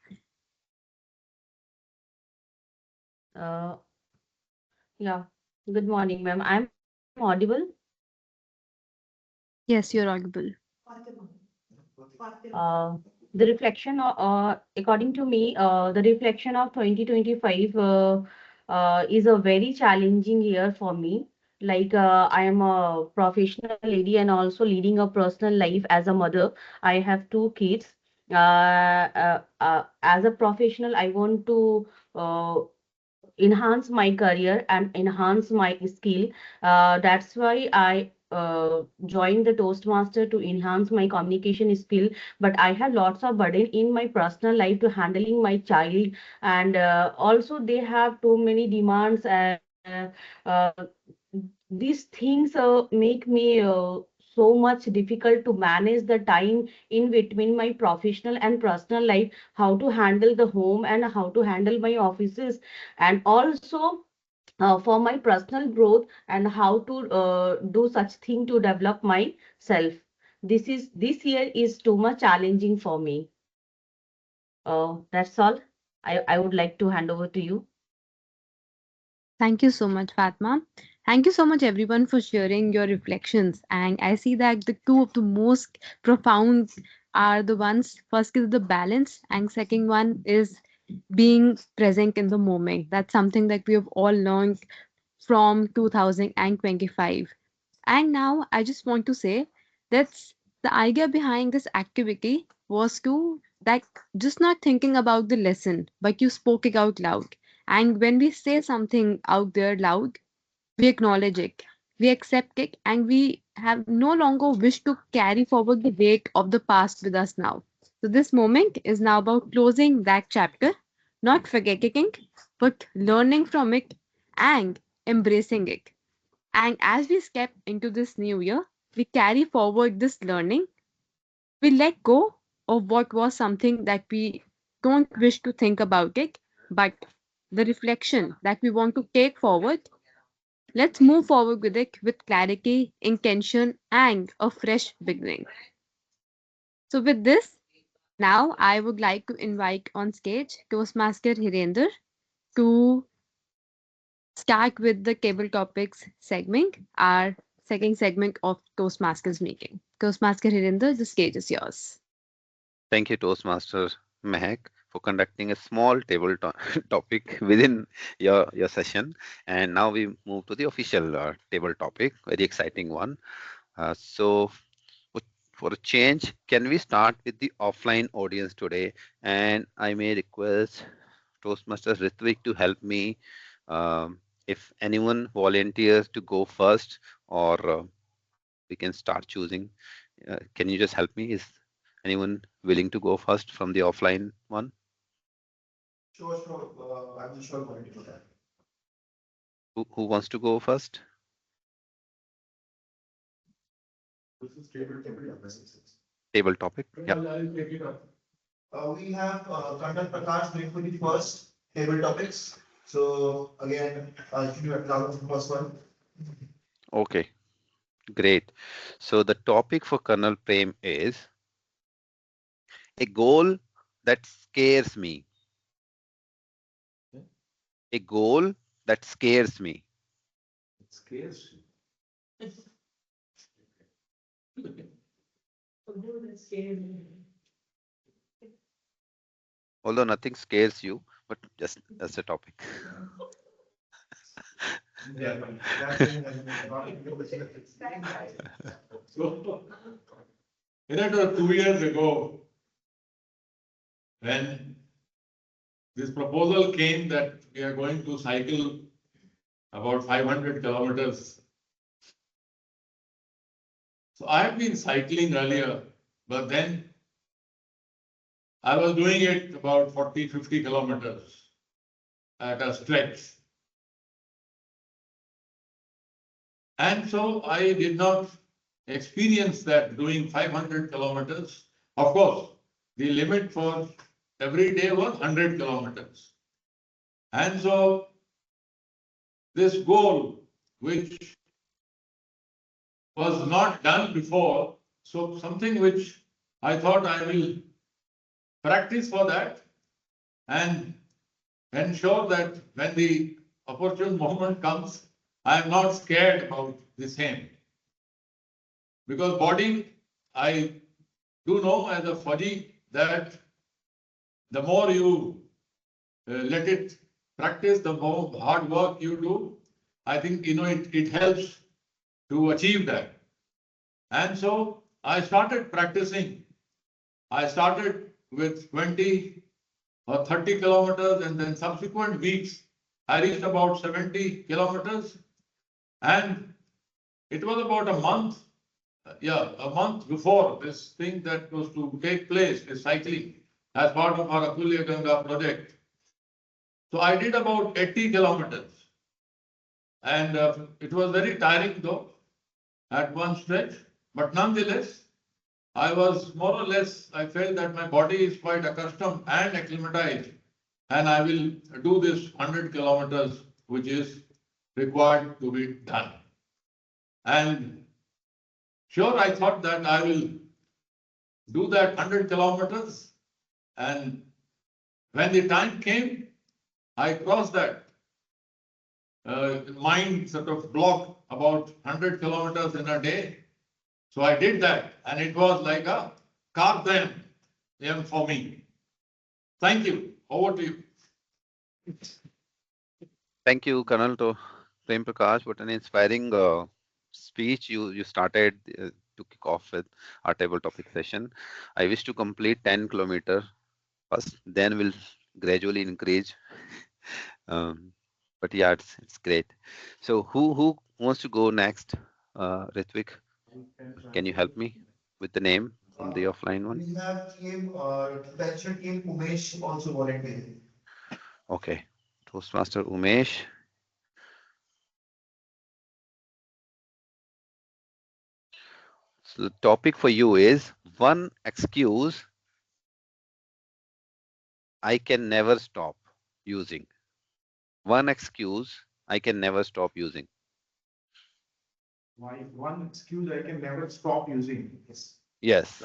Uh, yeah. Good morning, ma'am. I'm audible. Yes, you're audible. Uh, the reflection, according to me, the reflection of 2025 is a very challenging year for me. Like, I am a professional lady and also leading a personal life as a mother. I have two kids. As a professional, I want to enhance my career and enhance my skill. That's why I joined the Toastmaster to enhance my communication skill. But I have lots of burden in my personal life to handling my child, and also they have too many demands. Uh, these things make me so much difficult to manage the time in between my professional and personal life, how to handle the home and how to handle my offices, and also for my personal growth and how to do such thing to develop myself. This year is too much challenging for me. That's all. I would like to hand over to you. Thank you so much, Fatma. Thank you so much, everyone, for sharing your reflections. And I see that the two of the most profound are the ones first is the balance, and second one is being present in the moment. That's something that we have all learned from 2025. And now I just want to say that's the idea behind this activity was to that just not thinking about the lesson, but you spoke it out loud. And when we say something out there loud, we acknowledge it, we accept it, and we have no longer wish to carry forward the weight of the past with us now. So this moment is now about closing that chapter, not forgetting it, but learning from it and embracing it. And as we step into this new year, we carry forward this learning. We let go of what was something that we don't wish to think about it, but the reflection that we want to take forward. Let's move forward with it with clarity, intention, and a fresh beginning. So, with this, now I would like to invite on stage Toastmaster Hirender to start with the table topics segment, our second segment of Toastmasters meeting. Toastmaster Hirinder, the stage is yours. Thank you, Toastmaster Mehak, for conducting a small table topic within your session. And now we move to the official table topic, very exciting one. So, for for a change, can we start with the offline audience today? And I may request Toastmasters Ritvik to help me. If anyone volunteers to go first, or we can start choosing. Can you just help me? Is anyone willing to go first from the offline one? Sure, sure. I will sure monitor that. Who wants to go first? This is table analysis. Table topic. Yeah. I'll take it up. We have Kandan Prakash going for the first table topics. So again, you have the first one. Okay. Great. So the topic for Colonel Prem is a goal that scares me. A goal that scares me. It scares you. Although nothing scares you, but just that's a topic. Yeah, that's So, it was 2 years ago when this proposal came that we are going to cycle about 500 kilometers. So I had been cycling earlier, but then I was doing it about 40, 50 kilometers at a stretch. And so I did not experience that doing 500 kilometers Of course, the limit for every day was 100 kilometers. And so this goal, which was not done before, so something which I thought I will practice for that and ensure that when the opportune moment comes, I am not scared about the same. Because body, I do know as a fudgy that the more you let it practice, the more hard work you do, I think it helps to achieve that. And so I started practicing. I started with 20 or 30 kilometers, and then subsequent weeks I reached about 70 kilometers. And it was about a month, a month before this thing that was to take place, is cycling, as part of our Atulya Ganga project. So I did about 80 kilometers. And it was very tiring though, at one stretch. But nonetheless, I was more or less, I felt that my body is quite accustomed and acclimatized. And I will do this 100 kilometers, which is required to be done. And sure, I thought that I will do that 100 kilometers. And when the time came, I crossed that mind sort of block about 100 kilometers in a day. So I did that, and it was like a car jam for me. Thank you. Over to you. Thank you, Colonel Prem Prakash. What an inspiring speech you started to kick off with our table topic session. I wish to complete 10 kilometer first, then we'll gradually increase. But yeah, it's great. So who wants to go next? Ritvik, can you help me with the name from the offline one? We have potential team Umesh also volunteering. Okay, Toastmaster Umesh. So the topic for you is one excuse I can never stop using. One excuse I can never stop using. Why one excuse I can never stop using. Yes.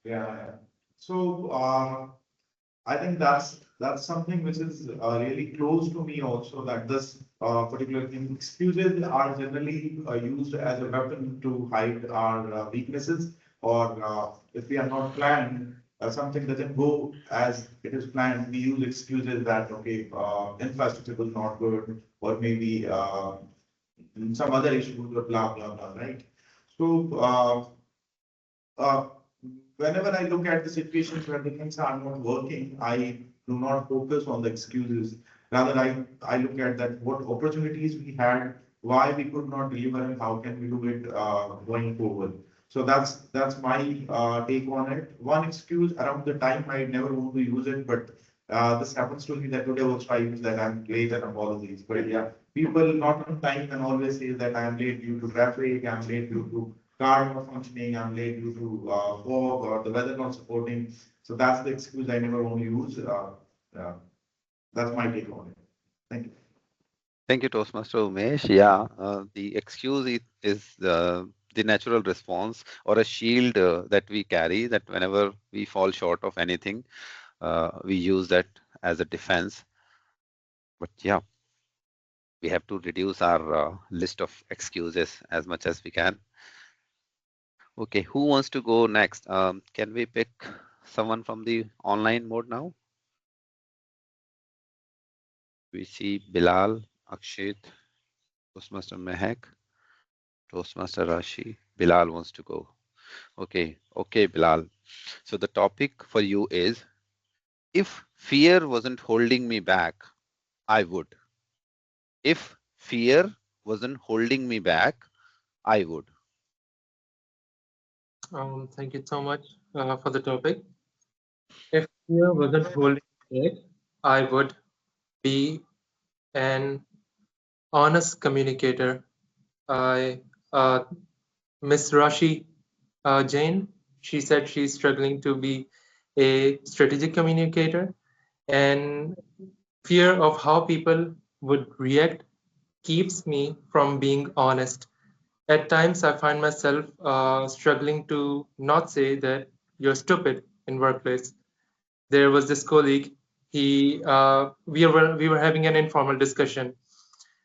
Yeah. So I think that's something which is really close to me also. That this particular thing, excuses are generally used as a weapon to hide our weaknesses, or if we are not planned, something doesn't go as it is planned. We use excuses that okay, infrastructure was not good, or maybe some other issue, blah blah blah, right? So. Uh, Whenever I look at the situations where the things are not working, I do not focus on the excuses. Rather, I look at that what opportunities we had, why we could not deliver, and how can we do it going forward. So that's my take on it. One excuse around the time I never want to use it, but this happens to me that today also I use that I'm late and apologies. But yeah, people not on time can always say that I'm late due to traffic, I'm late due to car not functioning, I'm late due to fog or the weather not supporting. So that's the excuse I never want to use. That's my take on it. Thank you. Thank you, Toastmaster Umesh. Yeah, the excuse is the natural response or a shield that we carry, that whenever we fall short of anything, we use that as a defense. But yeah, we have to reduce our list of excuses as much as we can. Okay, who wants to go next? Can we pick someone from the online mode now? We see Bilal, Akshit, Toastmaster Mehak, Toastmaster Rashi. Bilal wants to go. Okay, Bilal. So the topic for you is, if fear wasn't holding me back, I would. If fear wasn't holding me back, I would. Thank you so much for the topic. If fear wasn't holding me back, I would be an honest communicator. I Miss Rashi Jain, she said she's struggling to be a strategic communicator, and fear of how people would react keeps me from being honest. At times, I find myself struggling to not say that you're stupid in workplace. There was this colleague. We were having an informal discussion,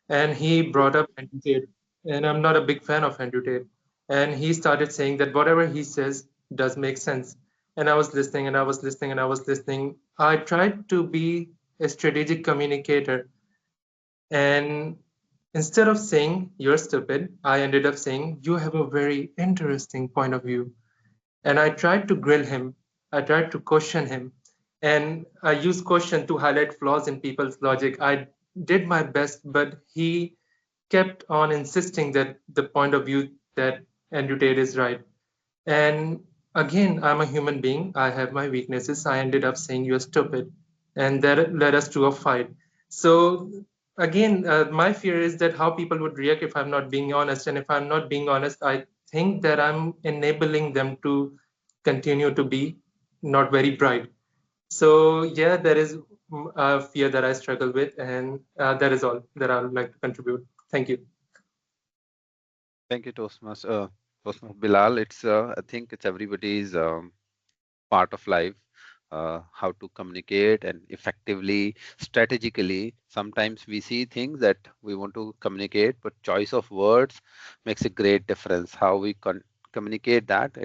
and he brought up Andrew Tate, and I'm not a big fan of Andrew Tate. And he started saying that whatever he says does make sense. And I was listening, and I was listening, and I was listening. I tried to be a strategic communicator, and instead of saying you're stupid, I ended up saying you have a very interesting point of view. And I tried to grill him. I tried to question him. And I used question to highlight flaws in people's logic. I did my best, but he kept on insisting that the point of view that Andrew Tate is right. And again, I'm a human being. I have my weaknesses. I ended up saying you're stupid. And that led us to a fight. So again, my fear is that how people would react if I'm not being honest. And if I'm not being honest, I think that I'm enabling them to continue to be not very bright. So yeah, there is a fear that I struggle with, and that is all that I would like to contribute. Thank you. Thank you, Toastmaster Bilal. I think it's everybody's part of life, how to communicate and effectively, strategically. Sometimes we see things that we want to communicate, but choice of words makes a great difference. How we communicate that,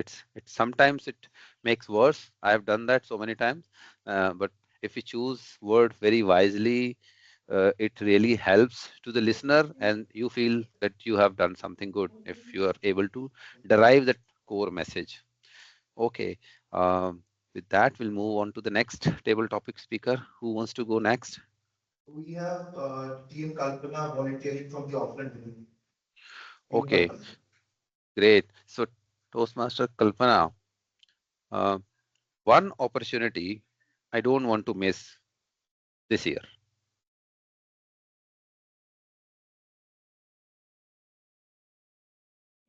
sometimes it makes worse. I have done that so many times, but if we choose word very wisely, it really helps to the listener, and you feel that you have done something good if you are able to derive that core message. Okay. With that, we'll move on to the next table topic speaker. Who wants to go next? We have Team Kalpana volunteering from the offline team. Okay, great. So, Toastmaster Kalpana, uh, one opportunity I don't want to miss this year.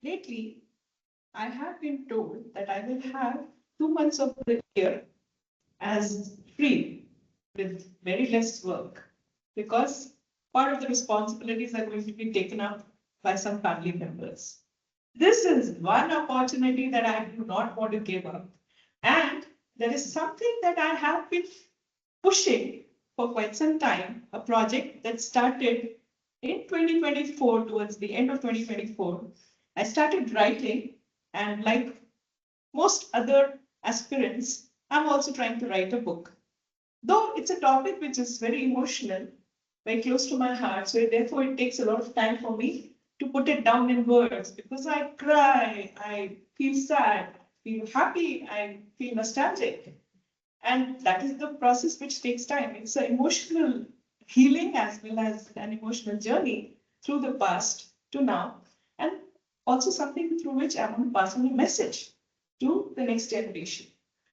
Lately, I have been told that I will have 2 months of the year as free with very less work because part of the responsibilities are going to be taken up by some family members. This is one opportunity that I do not want to give up. And there is something that I have been pushing for quite some time, a project that started in 2024, towards the end of 2024. I started writing, and like most other aspirants, I'm also trying to write a book. Though it's a topic which is very emotional, very close to my heart, so therefore it takes a lot of time for me to put it down in words because I cry, I feel sad, I feel happy, I feel nostalgic. And that is the process which takes time. It's an emotional healing as well as an emotional journey through the past to now, and also something through which I want to pass on a message to the next generation.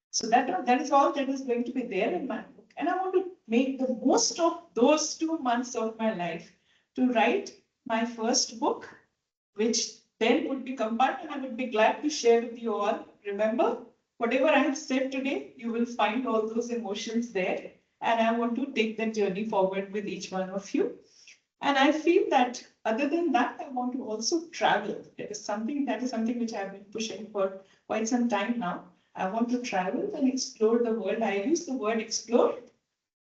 So that is all that is going to be there in my book. And I want to make the most of those 2 months of my life to write my first book, which then would be compiled, and I would be glad to share with you all. Remember, whatever I have said today, you will find all those emotions there. And I want to take that journey forward with each one of you. And I feel that other than that, I want to also travel. That is something which I've been pushing for quite some time now. I want to travel and explore the world. I use the word explore,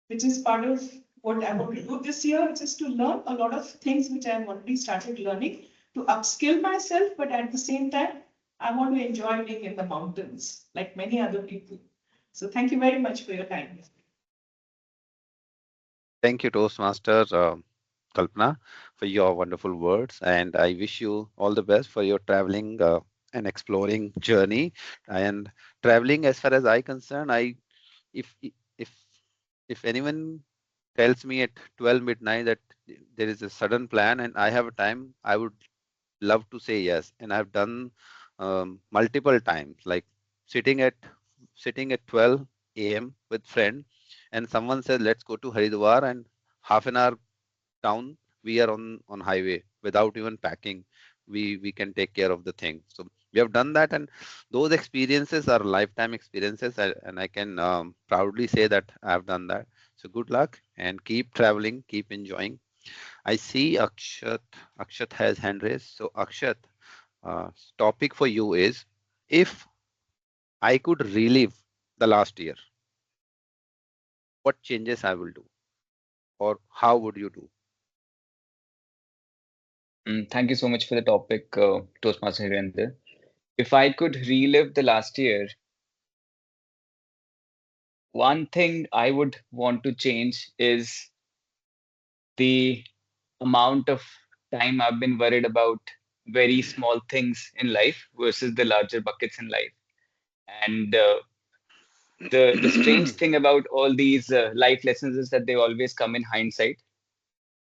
which is part of what I want to do this year, which is to learn a lot of things which I have already started learning to upskill myself, but at the same time, I want to enjoy being in the mountains like many other people. So thank you very much for your time. Thank you, Toastmaster Kalpana, for your wonderful words, and I wish you all the best for your traveling and exploring journey. And traveling, as far as I concern, if if if anyone tells me at 12 midnight that there is a sudden plan and I have a time, I would love to say yes. And I've done multiple times, like sitting at sitting at 12 a.m. with friend, and someone says let's go to Haridwar, and half an hour down we are on highway without even packing. We can take care of the thing. So We have done that, and those experiences are lifetime experiences, and I can proudly say that I have done that. So good luck and keep traveling, keep enjoying. I see Akshat has hand raised. So Akshat, topic for you is, if I could relive the last year, what changes I will do, or how would you do? Thank you so much for the topic, Toastmaster Hirender. If I could relive the last year, one thing I would want to change is the amount of time I've been worried about very small things in life versus the larger buckets in life. And the strange thing about all these life lessons is that they always come in hindsight.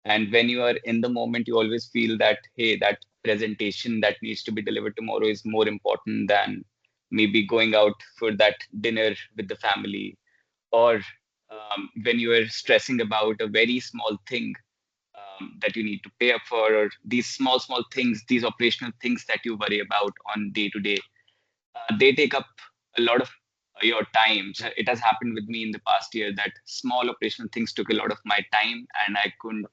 And when you are in the moment, you always feel that, hey, that presentation that needs to be delivered tomorrow is more important than maybe going out for that dinner with the family. Or when you are stressing about a very small thing that you need to pay up for, or these small things, these operational things that you worry about on day to day, they take up a lot of your time. So it has happened with me in the past year that small operational things took a lot of my time, and I couldn't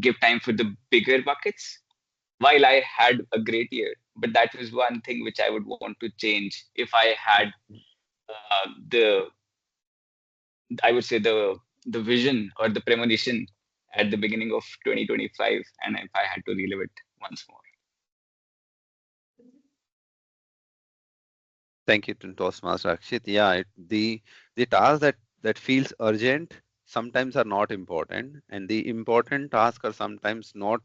give time for the bigger buckets. While I had a great year, but that was one thing which I would want to change if I had the, I would say the vision or the premonition at the beginning of 2025, and if I had to relive it once more. Thank you to Toastmaster Akshit. Yeah, the tasks that feels urgent sometimes are not important, and the important tasks are sometimes not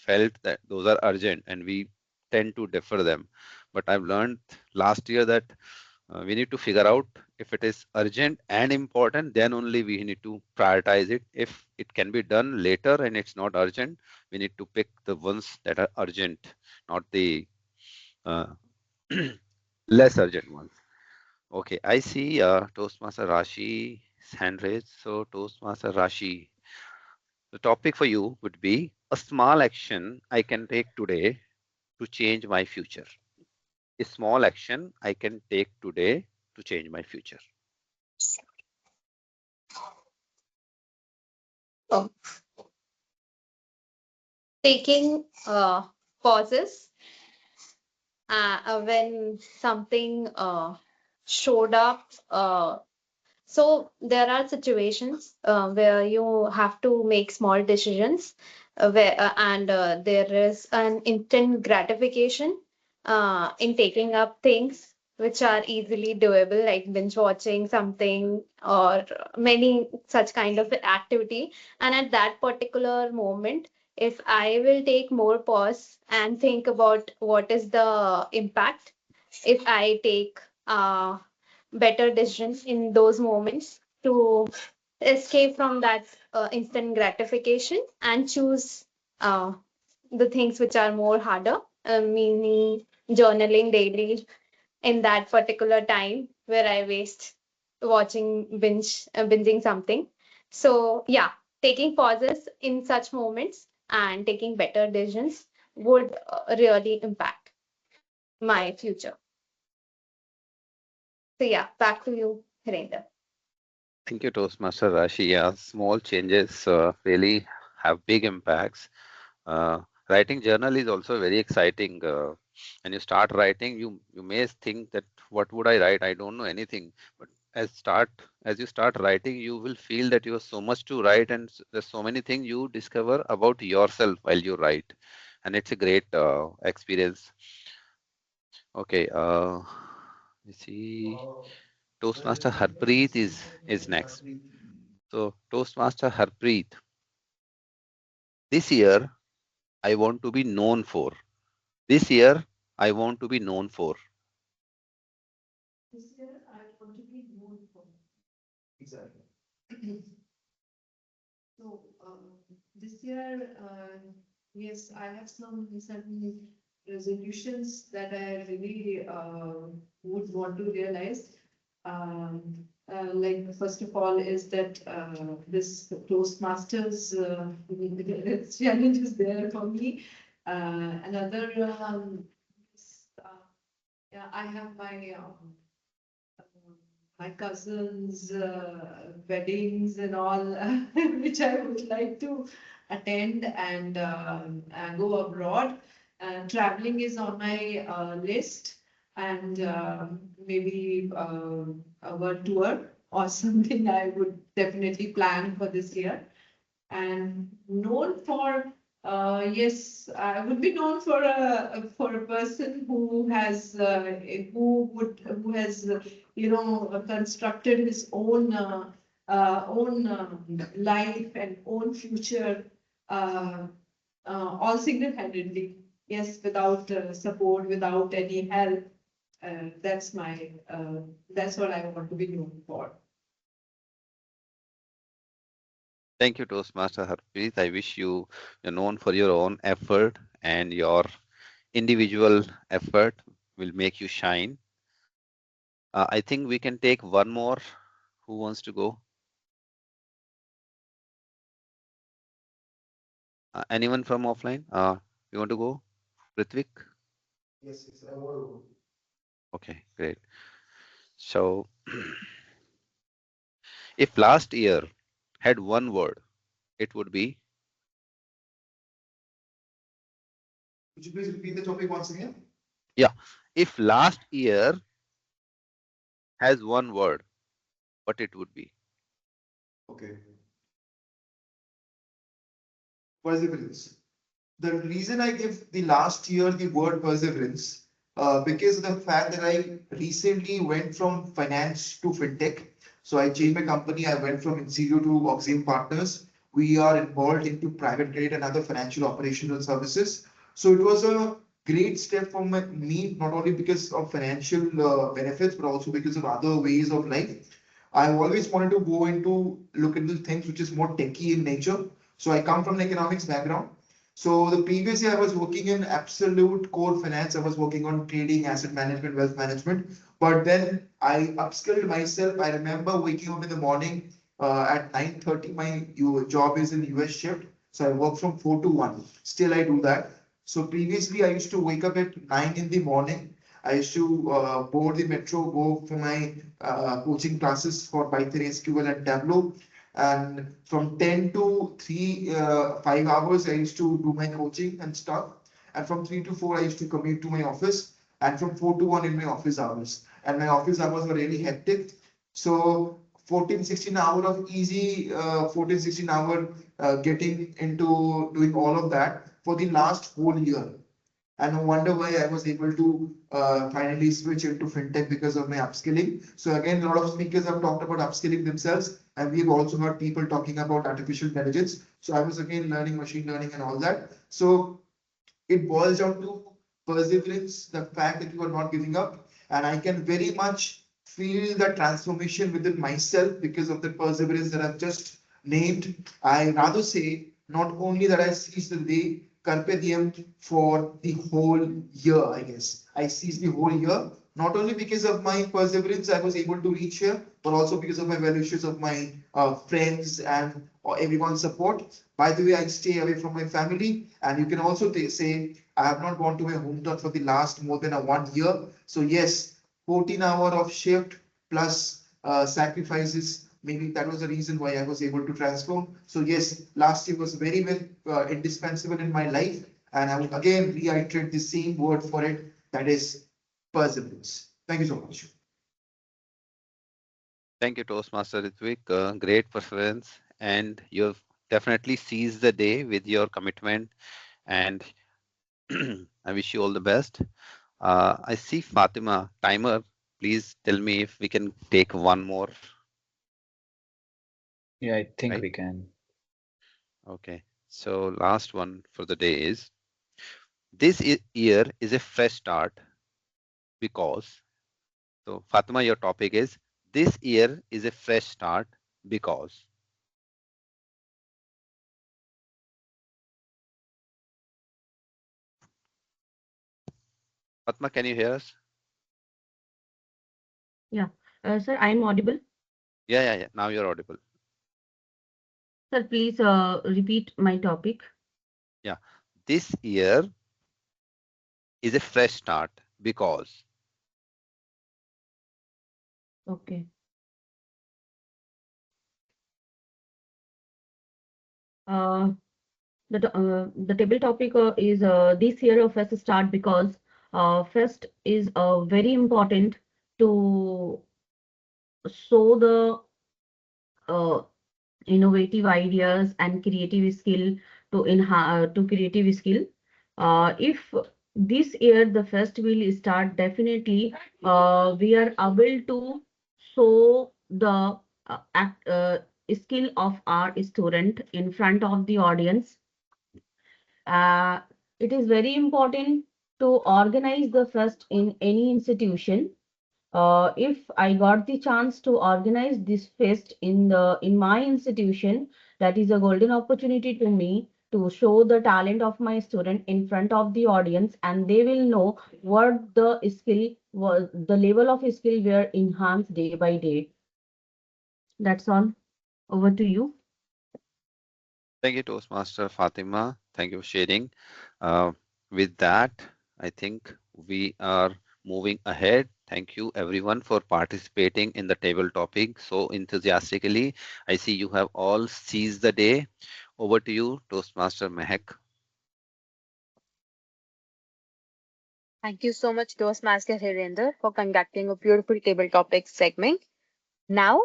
felt that those are urgent, and we tend to defer them. But I've learned last year that we need to figure out if it is urgent and important, then only we need to prioritize it. If it can be done later and it's not urgent, we need to pick the ones that are urgent, not the uh, less urgent ones. Okay, I see Toastmaster Rashi hand raised. So Toastmaster Rashi, the topic for you would be a small action I can take today to change my future. A small action I can take today to change my future. Oh, taking pauses when something showed up. So there are situations where you have to make small decisions, and there is an instant gratification in taking up things which are easily doable, like binge watching something or many such kind of activity. And at that particular moment, if I will take more pause and think about what is the impact if I take better decisions in those moments to escape from that instant gratification and choose uh, the things which are more harder, meaning journaling daily in that particular time where I waste watching binging something. So yeah, taking pauses in such moments and taking better decisions would really impact my future. So yeah, back to you, Hirinder. Thank you, Toastmaster Rashi. Yeah, small changes really have big impacts. Writing journal is also very exciting. When you start writing, you may think that what would I write? I don't know anything. But as you start writing, you will feel that you have so much to write, and there's so many things you discover about yourself while you write, and it's a great experience. Okay, you see, Toastmaster Harpreet is next. So Toastmaster Harpreet, this year I want to be known for. This year I want to be known for. This year, I want to be known for. Exactly. So this year, yes, I have some certain resolutions that I really would want to realize. Like first of all, is that this Toastmasters challenge is there for me. Another Yeah, I have my cousins' weddings and all, which I would like to attend and go abroad. Traveling is on my list, and maybe a world tour or something I would definitely plan for this year. And known for yes, I would be known for a person who has who has constructed his own life and own future uh, all single-handedly. Yes, without support, without any help. That's what I want to be known for. Thank you, Toastmaster Harpreet. I wish you're known for your own effort, and your individual effort will make you shine. I think we can take one more. Who wants to go? Anyone from offline? You want to go? Ritvik? Yes, yes, I want to. Okay, great. So, if last year had one word, it would be, Could you please repeat the topic once again? yeah, if last year has one word, what it would be? Okay. Perseverance. The reason I give the last year the word perseverance, because of the fact that I recently went from finance to fintech. So I changed my company. I went from Insidio to Oxygen Partners. We are involved into private credit and other financial operational services. So it was a great step for me, not only because of financial benefits, but also because of other ways of life. I've always wanted to go into look into things which is more techy in nature. So I come from an economics background. So the previous year I was working in absolute core finance. I was working on trading, asset management, wealth management. But then I upskilled myself. I remember waking up in the morning at 9:30. My job is in US shift. So I work from 4 to 1. Still I do that. So previously I used to wake up at 9 in the morning. I used to board the metro, go for my coaching classes for Python, SQL, and Tableau. And from 10 to 3, 5 hours, I used to do my coaching and stuff. And from 3 to 4, I used to commute to my office. And from 4 to 1 in my office hours. And my office hours were really hectic. So 14, 16 hour of easy, 14, 16 hour getting into doing all of that for the last whole year. And no wonder why I was able to finally switch into fintech because of my upskilling. So again, a lot of speakers have talked about upskilling themselves, and we've also heard people talking about artificial intelligence. So I was again learning machine learning and all that. So it boils down to perseverance, the fact that you are not giving up. And I can very much feel the transformation within myself because of the perseverance that I've just named. I rather say not only that I seized the day, carpe diem for the whole year, I guess. I seized the whole year, not only because of my perseverance, I was able to reach here, but also because of my well wishes of my friends and everyone's support. By the way, I stay away from my family, and you can also say I have not gone to my hometown for the last more than a 1 year. So yes, 14 hour of shift plus sacrifices. Maybe that was the reason why I was able to transform. So yes, last year was very, very indispensable in my life, and I would again reiterate the same word for it. That is perseverance. Thank you so much. Thank you, Toastmaster Ritvik. Great perseverance, and you've definitely seized the day with your commitment, and I wish you all the best. I see Fatima timer. Please tell me if we can take one more, Yeah, I think right? we can. Okay. So last one for the day is, this year is a fresh start because. So Fatima, your topic is, this year is a fresh start because. Fatima, can you hear us? Yeah. Sir, I am audible. Yeah. Now you're audible. Sir, please repeat my topic. Yeah. This year is a fresh start because. Okay. Uh, the table topic is this year of Fest start because Fest is very important to show the uh, innovative ideas and creative skill to enhance to creative skill. If this year the fest will start, definitely we are able to show the skill of our student in front of the audience. uh, it is very important to organize the fest in any institution. If I got the chance to organize this fest in my institution, that is a golden opportunity to me to show the talent of my student in front of the audience, and they will know what the skill was, the level of skill were enhanced day by day. That's all. Over to you. Thank you, Toastmaster Fatima. Thank you for sharing. Uh, with that, I think we are moving ahead. Thank you, everyone, for participating in the table topic so enthusiastically. I see you have all seized the day. Over to you, Toastmaster Mehak. Thank you so much, Toastmaster Hirinder, for conducting a beautiful table topics segment. Now,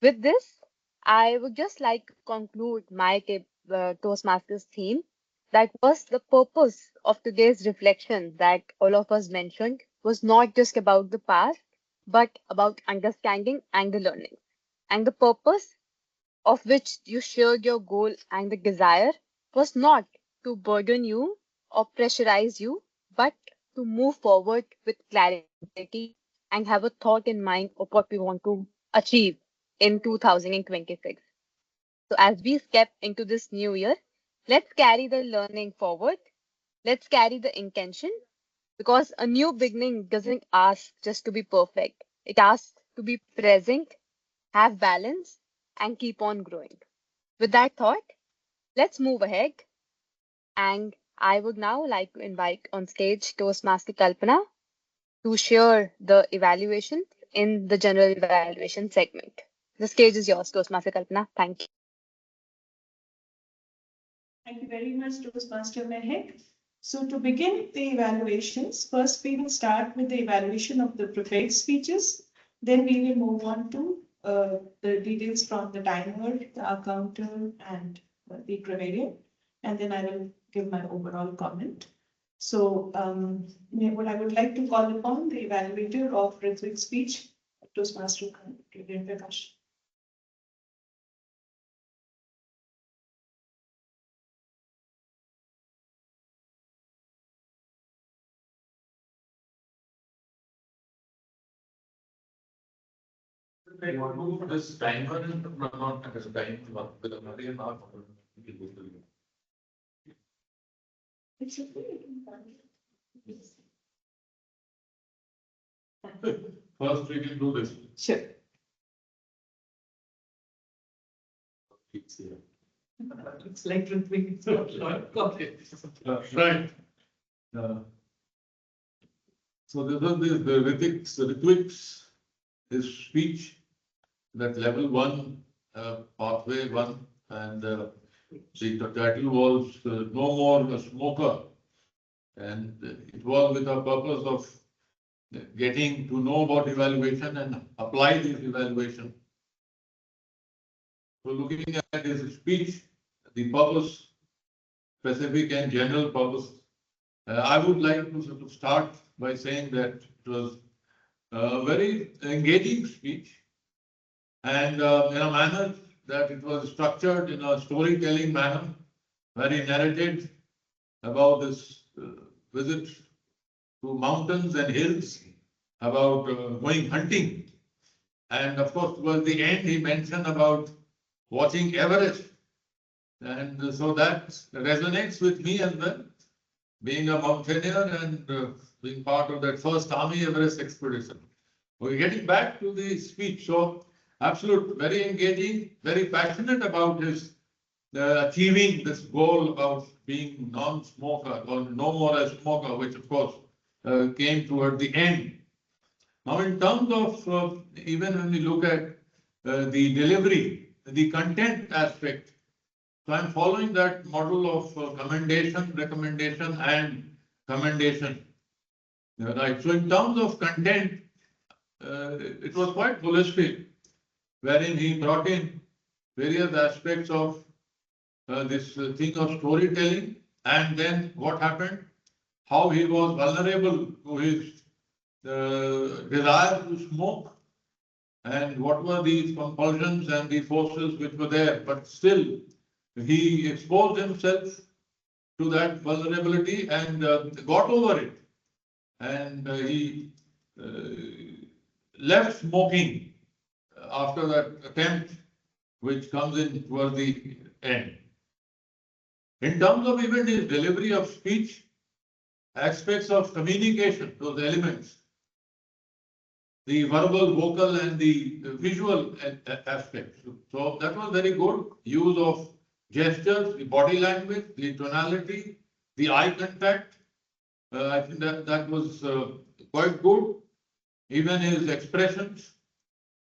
with this, I would just like to conclude my Toastmasters theme. That was the purpose of today's reflection that all of us mentioned was not just about the past, but about understanding and the learning. And the purpose of which you shared your goal and the desire was not to burden you or pressurize you, but to move forward with clarity and have a thought in mind of what we want to achieve in 2026. So, as we step into this new year, let's carry the learning forward. Let's carry the intention because a new beginning doesn't ask just to be perfect, it asks to be present, have balance, and keep on growing. With that thought, let's move ahead. And I would now like to invite on stage Toastmaster Kalpana to share the evaluation in the general evaluation segment. The stage is yours, Toastmaster Kalpana. Thank you. Thank you very much, Toastmaster Mehek. So to begin the evaluations, first we will start with the evaluation of the prepared speeches. Then we will move on to the details from the timer, the counter, and the grammarian. And then I will give my overall comment. So what I would like to call upon the evaluator of rhetoric speech, Toastmaster Prakash. This timer is not as a time with a Maria not. It's okay. First, we will do this. Sure. It's here. It's like rhythmic. Okay. Right. Uh, so this is the rhetorics is speech, that level one, pathway one, and the title was No More a Smoker. And it was with the purpose of getting to know about evaluation and apply this evaluation. So looking at his speech, the purpose, specific and general purpose, I would like to sort of start by saying that it was a very engaging speech, and in a manner that it was structured in a storytelling manner, very narrated about this visit to mountains and hills, about going hunting. And of course, towards the end, he mentioned about watching Everest. And so that resonates with me as well, being a mountaineer and being part of that first Army Everest expedition. We're getting back to the speech. So, absolute, very engaging, very passionate about his achieving this goal about being non-smoker or no more a smoker, which of course came toward the end. Now, in terms of even when we look at the delivery, the content aspect, so I'm following that model of commendation, recommendation, and commendation. Right. So, in terms of content, it was quite holistic, wherein he brought in various aspects of this thing of storytelling, and then what happened, how he was vulnerable to his desire to smoke, and what were these compulsions and the forces which were there, but still he exposed himself to that vulnerability and got over it, and he left smoking after that attempt, which comes in towards the end. In terms of even his delivery of speech, aspects of communication, those elements, the verbal, vocal, and the visual aspects. So that was very good. Use of gestures, the body language, the tonality, the eye contact. I think that was quite good. Even his expressions.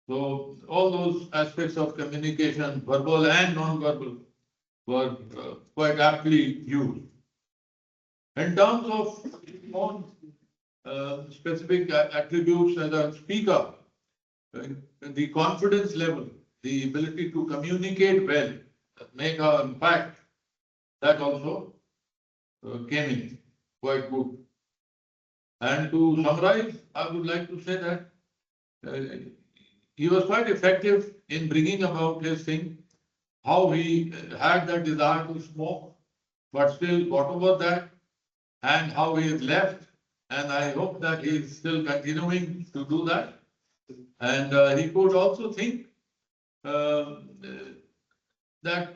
So all those aspects of communication, verbal and non-verbal, were quite aptly used. In terms of more specific attributes as a speaker, the confidence level, the ability to communicate well, make an impact, that also came in quite good. And to summarize, I would like to say that he was quite effective in bringing about his thing, how he had that desire to smoke, but still got over that, and how he has left. And I hope that he is still continuing to do that. And he could also think that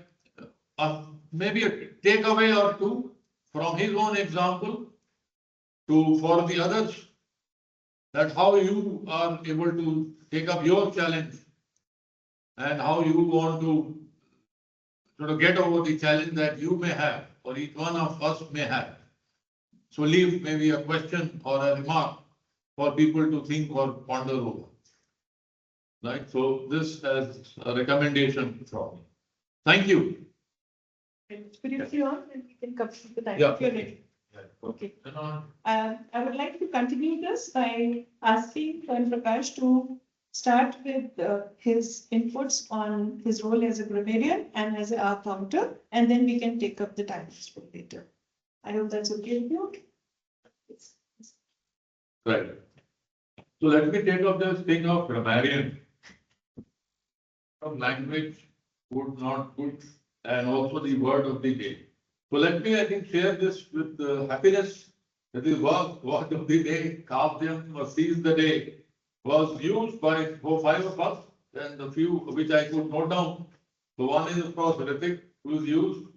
maybe a takeaway or two from his own example to for the others, that how you are able to take up your challenge and how you want to sort of get over the challenge that you may have or each one of us may have. So leave maybe a question or a remark for people to think or ponder over. Right. So this as a recommendation from me. Thank you. Could you see on and we can come to the time Yeah. if you're ready? Okay. I would like to continue this by asking Prakash to start with his inputs on his role as a grammarian and as an accountant, and then we can take up the time for later. I hope that's okay with you. Yes. Right. So let me take up this thing of grammarian. From language, would not good, and also the word of the day. So let me, I think, share this with happiness. That the word of the day, Kavyam or seize the day, was used by 5 of us, and the few which I could note down. So one is, of course, Ritik, who is used.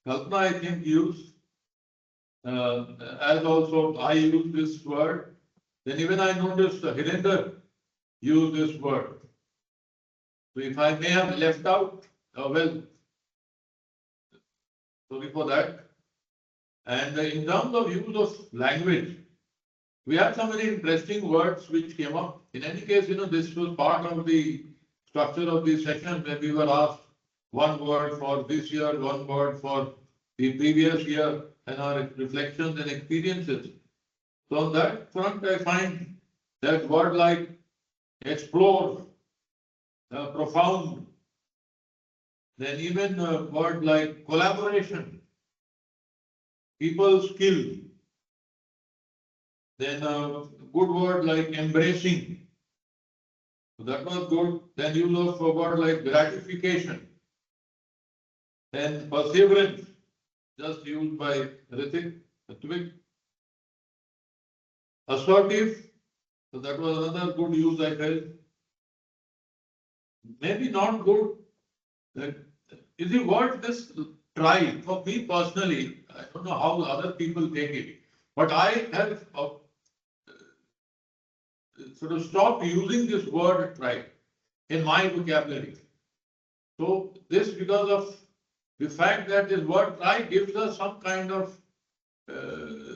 Kalpana, I think, used. As also I use this word. Then even I noticed Hirinder used this word. So if I may have left out, well, sorry for that. And in terms of use of language, we have some very interesting words which came up. In any case, this was part of the structure of the session where we were asked one word for this year, one word for the previous year, and our reflections and experiences. So on that front, I find that word like explore, profound, then even a word like collaboration, people skill, then a good word like embracing. So that was good. Then use of a word like gratification. Then perseverance, just used by Ritik. Assertive, so that was another good use I felt. Maybe not good. You see what this try, for me personally, I don't know how other people take it, but I have sort of stopped using this word try in my vocabulary. So this because of the fact that this word try gives us some kind of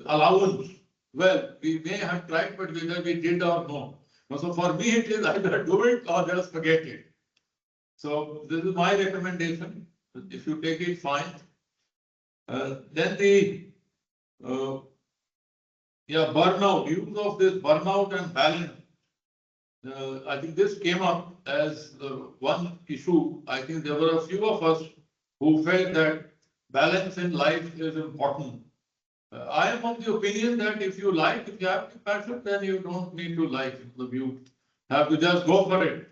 allowance. Well, we may have tried, but whether we did or no. So for me, it is either do it or just forget it. So this is my recommendation. If you take it, fine. Then the uh, burnout, use of this burnout and balance. I think this came up as one issue. I think there were a few of us who felt that balance in life is important. I am of the opinion that if you have the passion, then you don't need to like it. You have to just go for it.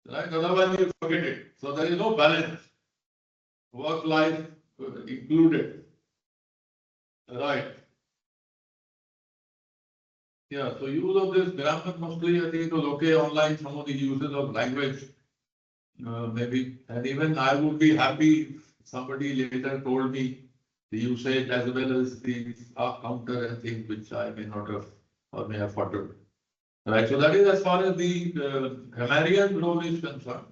Right? Otherwise, you forget it. So there is no balance. Work life included. Right. Yeah. So use of this grammar mostly, I think it was okay online. Some of the uses of language, maybe, and even I would be happy if somebody later told me the usage as well as the counter and things which I may not have or may have forgotten. Right. So that is as far as the grammarian role is concerned.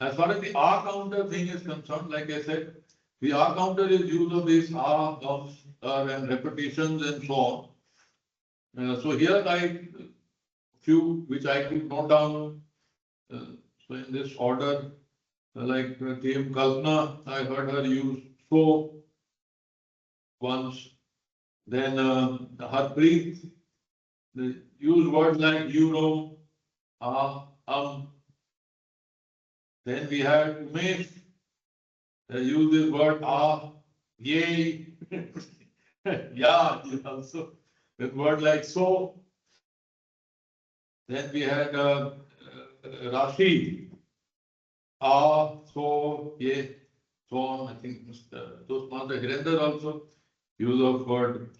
As far as the R counter thing is concerned, like I said, the R counter is use of these R, counts, and repetitions and so on. So here few which I could note down. So in this order, like Team Kalpana, I heard her use so once. Then Harpreet, use words like euro, Then we had Umesh, use this word yay, yeah, also with word like so. Then we had Rashi, so, yeah, so on. I think Toastmaster Hirender also use of word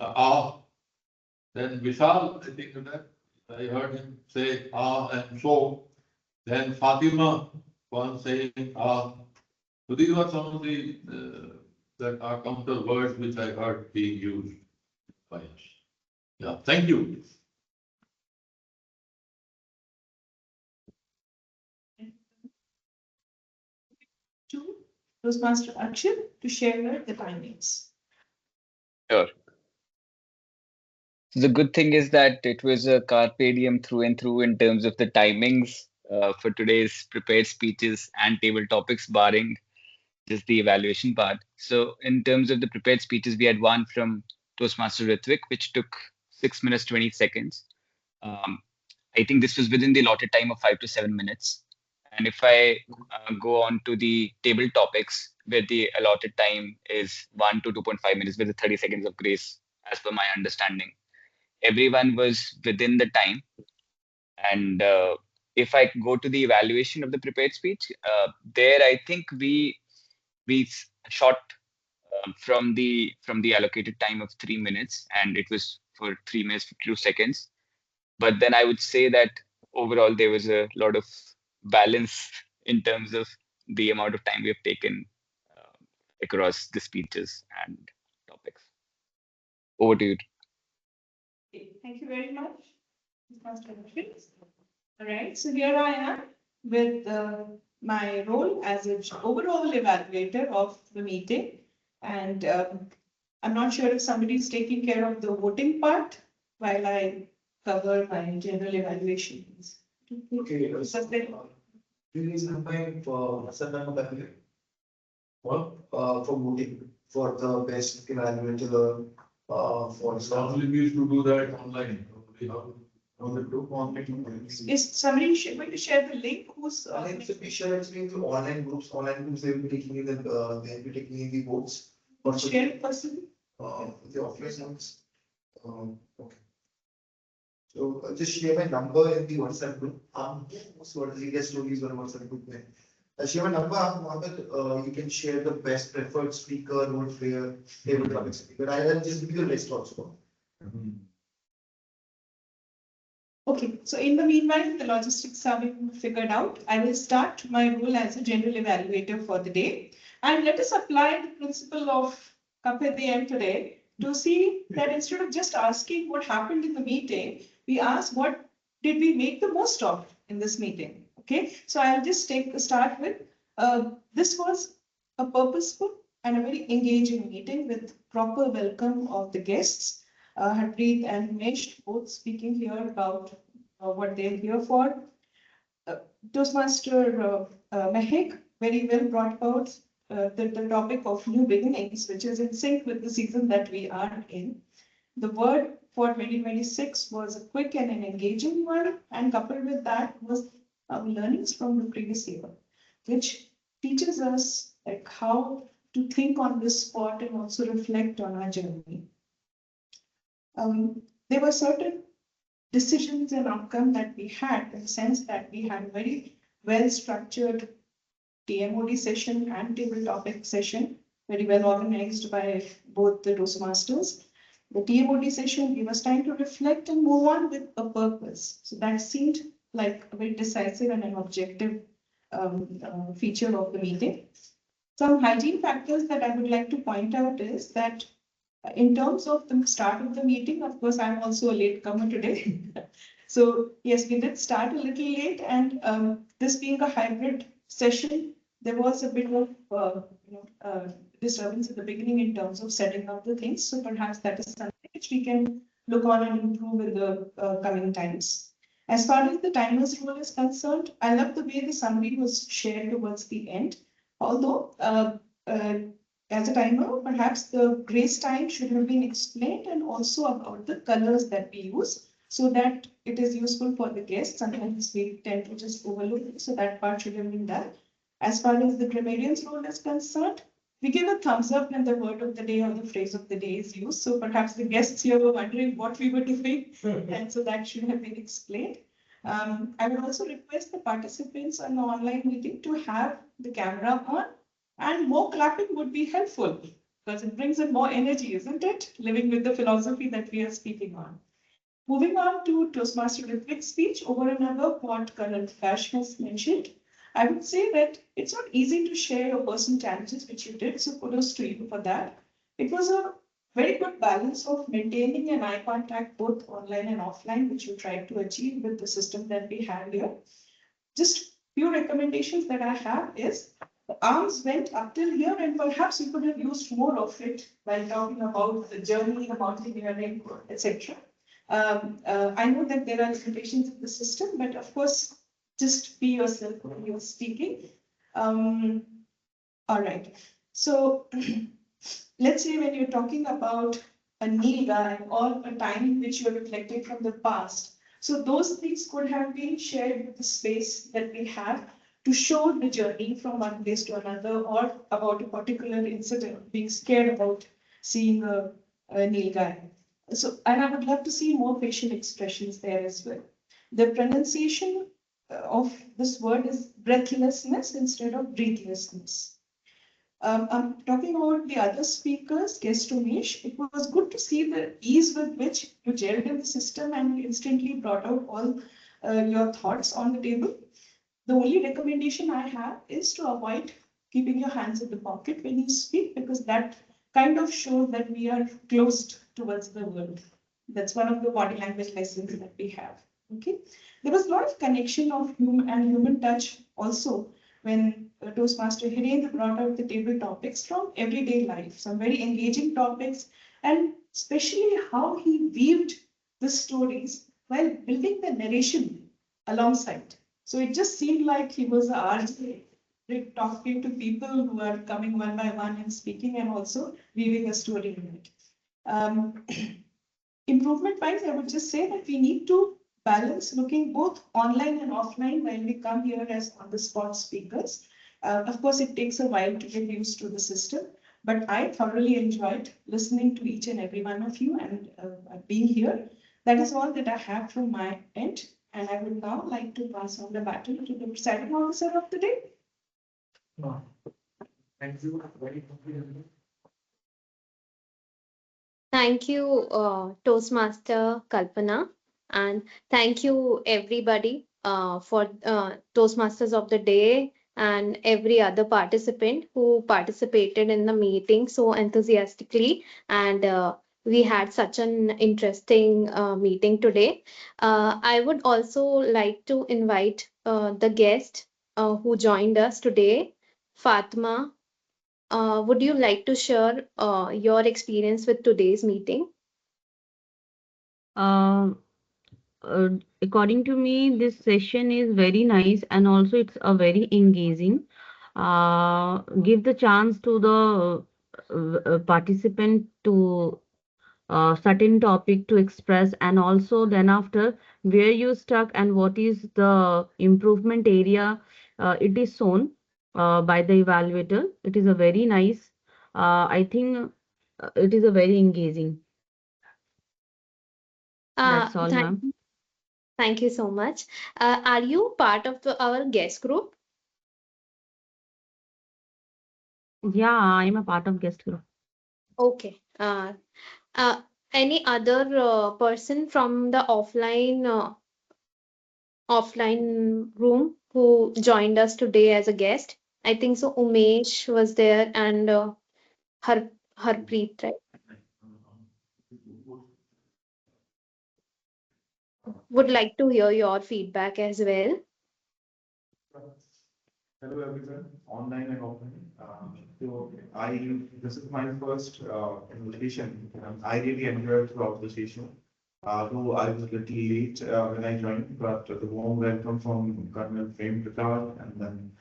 Then Vishal, I think that I heard him say and so. Then Fatima, one saying So these were some of the that are counter words which I heard being used by us. Yeah, thank you. To Toastmaster Akshay to share the timings. Sure. So the good thing is that it was a carpe diem through and through in terms of the timings for today's prepared speeches and table topics, barring just the evaluation part. So in terms of the prepared speeches, we had one from Toastmaster Ritvik, which took 6 minutes 20 seconds. I think this was within the allotted time of 5 to 7 minutes. And if I go on to the table topics, where the allotted time is 1 to 2.5 minutes with the 30 seconds of grace, as per my understanding, everyone was within the time. And if I go to the evaluation of the prepared speech, there I think we shot from the allocated time of 3 minutes, and it was for 3 minutes 52 seconds. But then I would say that overall there was a lot of balance in terms of the amount of time we have taken across the speeches and topics. Over to you. Okay, thank you very much, Master Akshay. All right, so here I am with my role as an overall evaluator of the meeting. And I'm not sure if somebody is taking care of the voting part while I cover my general evaluations. Okay, release campaign for for voting for the best evaluator for Normally we used to do that online. We have on the group Is somebody going to share the link? Who's online submission actually to online groups. Online groups they will be taking in the votes. Or share person? The offline ones. Okay. So just share my number in the WhatsApp group. So what is the guest stories on WhatsApp group? Share my number. You can share the best preferred speaker, role player, table topic speaker. I will just give you the list also. Okay, so in the meanwhile, the logistics are being figured out. I will start my role as a general evaluator for the day. And let us apply the principle of Carpe Diem today to see that instead of just asking what happened in the meeting, we ask what did we make the most of in this meeting. Okay, so I'll just start with this was a purposeful and a very engaging meeting with proper welcome of the guests. Harpreet and Umesh both speaking here about what they're here for. Uh, Toastmaster Mehek very well brought about the topic of new beginnings, which is in sync with the season that we are in. The word for 2026 was a quick and an engaging one, and coupled with that was our learnings from the previous year, which teaches us like how to think on this spot and also reflect on our journey. There were certain decisions and outcome that we had in the sense that we had a very well structured TMOD session and table topic session, very well organized by both the Toastmasters. The TMOD session gave us time to reflect and move on with a purpose. So that seemed like a very decisive and an objective feature of the meeting. Some hygiene factors that I would like to point out is that in terms of the start of the meeting, of course, I'm also a late comer today. So yes, we did start a little late, and this being a hybrid session, there was a bit of disturbance at the beginning in terms of setting up the things. So perhaps that is something which we can look on and improve in the coming times. As far as the timer's role is concerned, I love the way the summary was shared towards the end. Although as a timer, perhaps the grace time should have been explained and also about the colors that we use so that it is useful for the guests. Sometimes we tend to just overlook it, so that part should have been done. As far as the grammarian's role is concerned, we give a thumbs up when the word of the day or the phrase of the day is used. So perhaps the guests here were wondering what we were doing, and so that should have been explained. I would also request the participants on the online meeting to have the camera on, and more clapping would be helpful because it brings in more energy, isn't it? Living with the philosophy that we are speaking on. Moving on to Toastmaster Rhythmic speech, over and above what Colonel Kash has mentioned, I would say that it's not easy to share your personal challenges, which you did, so kudos to you for that. It was a very good balance of maintaining an eye contact both online and offline, which you tried to achieve with the system that we had here. Just few recommendations that I have is the arms went up till here, and perhaps you could have used more of it while talking about the journey, the mountaineering, etc. I know that there are limitations in the system, but of course, just be yourself when you're speaking. All right. So let's say when you're talking about a Nilgai or a time which you're reflecting from the past, so those things could have been shared with the space that we have to show the journey from one place to another or about a particular incident, being scared about seeing a Nilgai. So, and I would love to see more facial expressions there as well. The pronunciation of this word is breathlessness instead of breathlessness. I'm talking about the other speakers, guest Umesh. It was good to see the ease with which you gelled in the system and instantly brought out all your thoughts on the table. The only recommendation I have is to avoid keeping your hands in the pocket when you speak, because that kind of shows that we are closed towards the world. That's one of the body language lessons that we have. Okay. There was a lot of connection of human touch also when Toastmaster Hirendra brought out the table topics from everyday life, some very engaging topics, and especially how he weaved the stories while building the narration alongside. So it just seemed like he was a RJ talking to people who are coming one by one and speaking and also weaving a story in it. Improvement wise, I would just say that we need to balance looking both online and offline while we come here as on the spot speakers. Of course, it takes a while to get used to the system, but I thoroughly enjoyed listening to each and every one of you and being here. That is all that I have from my end. And I would now like to pass on the baton to the presiding officer of the day. Thank you. Very comprehensive. Thank you, Toastmaster Kalpana, and thank you everybody for Toastmasters of the Day and every other participant who participated in the meeting so enthusiastically. And we had such an interesting meeting today. I would also like to invite the guest who joined us today, Fatma. Would you like to share your experience with today's meeting? Um, uh, according to me, this session is very nice and also it's a very engaging. Give the chance to the participant to certain topic to express, and also then after where you stuck and what is the improvement area, it is shown by the evaluator. It is a very nice. I think it is a very engaging. Uh, That's all, thank, ma'am. thank you so much. Are you part of our guest group? Yeah, I'm a part of guest group. Okay. Uh, any other person from the offline room who joined us today as a guest? I think so. Umesh was there and Har Harpreet, right? Would like to hear your feedback as well. Hello everyone, online and offline. This is my first invitation. I really enjoyed throughout the session. Though I was a little late when I joined, but the warm welcome from Colonel Prem Prakash and then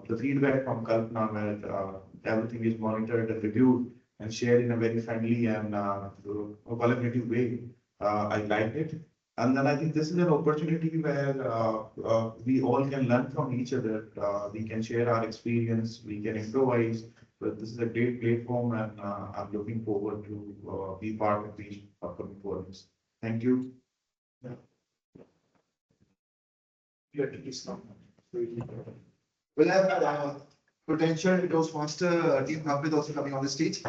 the feedback from Kalpana where everything is monitored and reviewed and shared in a very friendly and collaborative way. I liked it. And then I think this is an opportunity where we all can learn from each other. We can share our experience, we can improvise. But this is a great platform, and I'm looking forward to be part of these upcoming forums. Thank you. Yeah. Yeah, thank you so much. We'll have potential Toastmaster team Hamid also coming on the stage.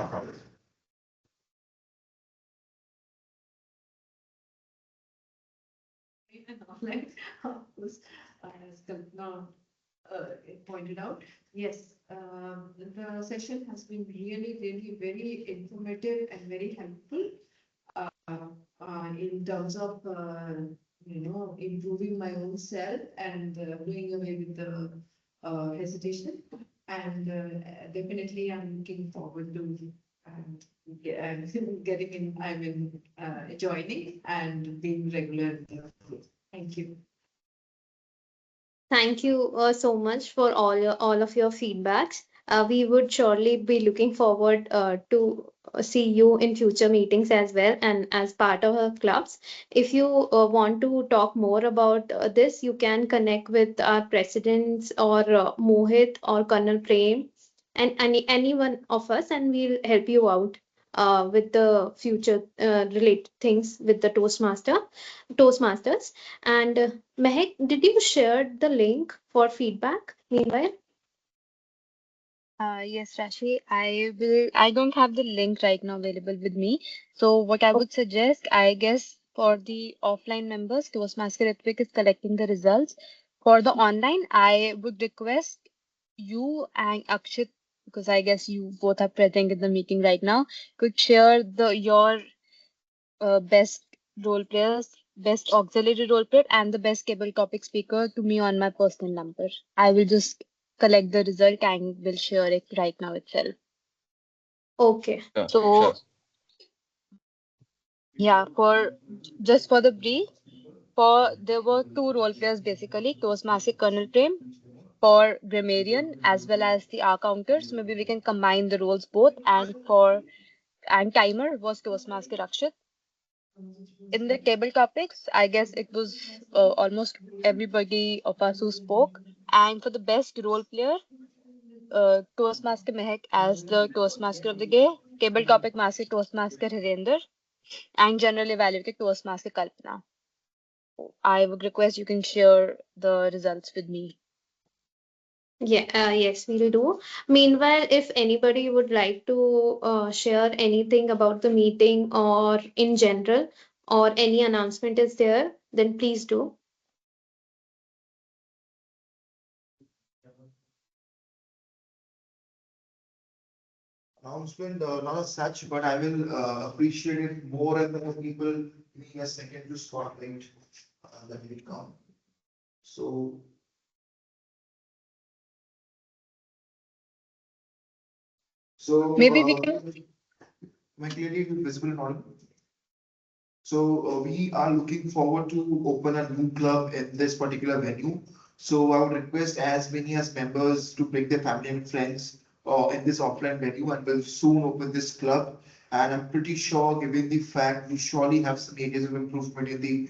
And offline, of course, as Kalpana pointed out. Yes, the session has been really, really very informative and very helpful in terms of improving my own self and doing away with the hesitation. And definitely, I'm looking forward to getting in. I mean, joining and being regular. Thank you. Thank you so much for all of your feedbacks. We would surely be looking forward to see you in future meetings as well and as part of our clubs. If you want to talk more about this, you can connect with our presidents or Mohit or Colonel Prem and any one of us, and we'll help you out with the future related things with the Toastmasters. And Mehak, did you share the link for feedback meanwhile? Yes, Rashi, I will. I don't have the link right now available with me. So what I would suggest, I guess, for the offline members, Toastmaster Ritwik is collecting the results. For the online, I would request you and Akshit, because I guess you both are present in the meeting right now, could share your best role players, best auxiliary role player, and the best cable topic speaker to me on my personal number. I will just collect the result and will share it right now itself. Okay. So Sure. yeah, for just for the brief, for there were two role players basically, Toastmaster Colonel Prem for grammarian as well as the R counter. So maybe we can combine the roles both. And timer was Toastmaster Rakshit. In the table topics, I guess it was almost everybody of us who spoke. And for the best role player, Toastmaster Mehak as the Toastmaster of the day, table topic master Toastmaster Hirender, and general evaluator Toastmaster Kalpana. I would request you can share the results with me. Yeah, yes, we'll do. Meanwhile, if anybody would like to share anything about the meeting or in general, or any announcement is there, then please do. Announcement, not as such, but I will appreciate it more and more people give me a second to spotlight the will come. So, so Maybe we can. am I clearly visible and audible? So we are looking forward to open a new club in this particular venue. So I would request as many as members to bring their family and friends in this offline venue, and we'll soon open this club. And I'm pretty sure, given the fact we surely have some areas of improvement in the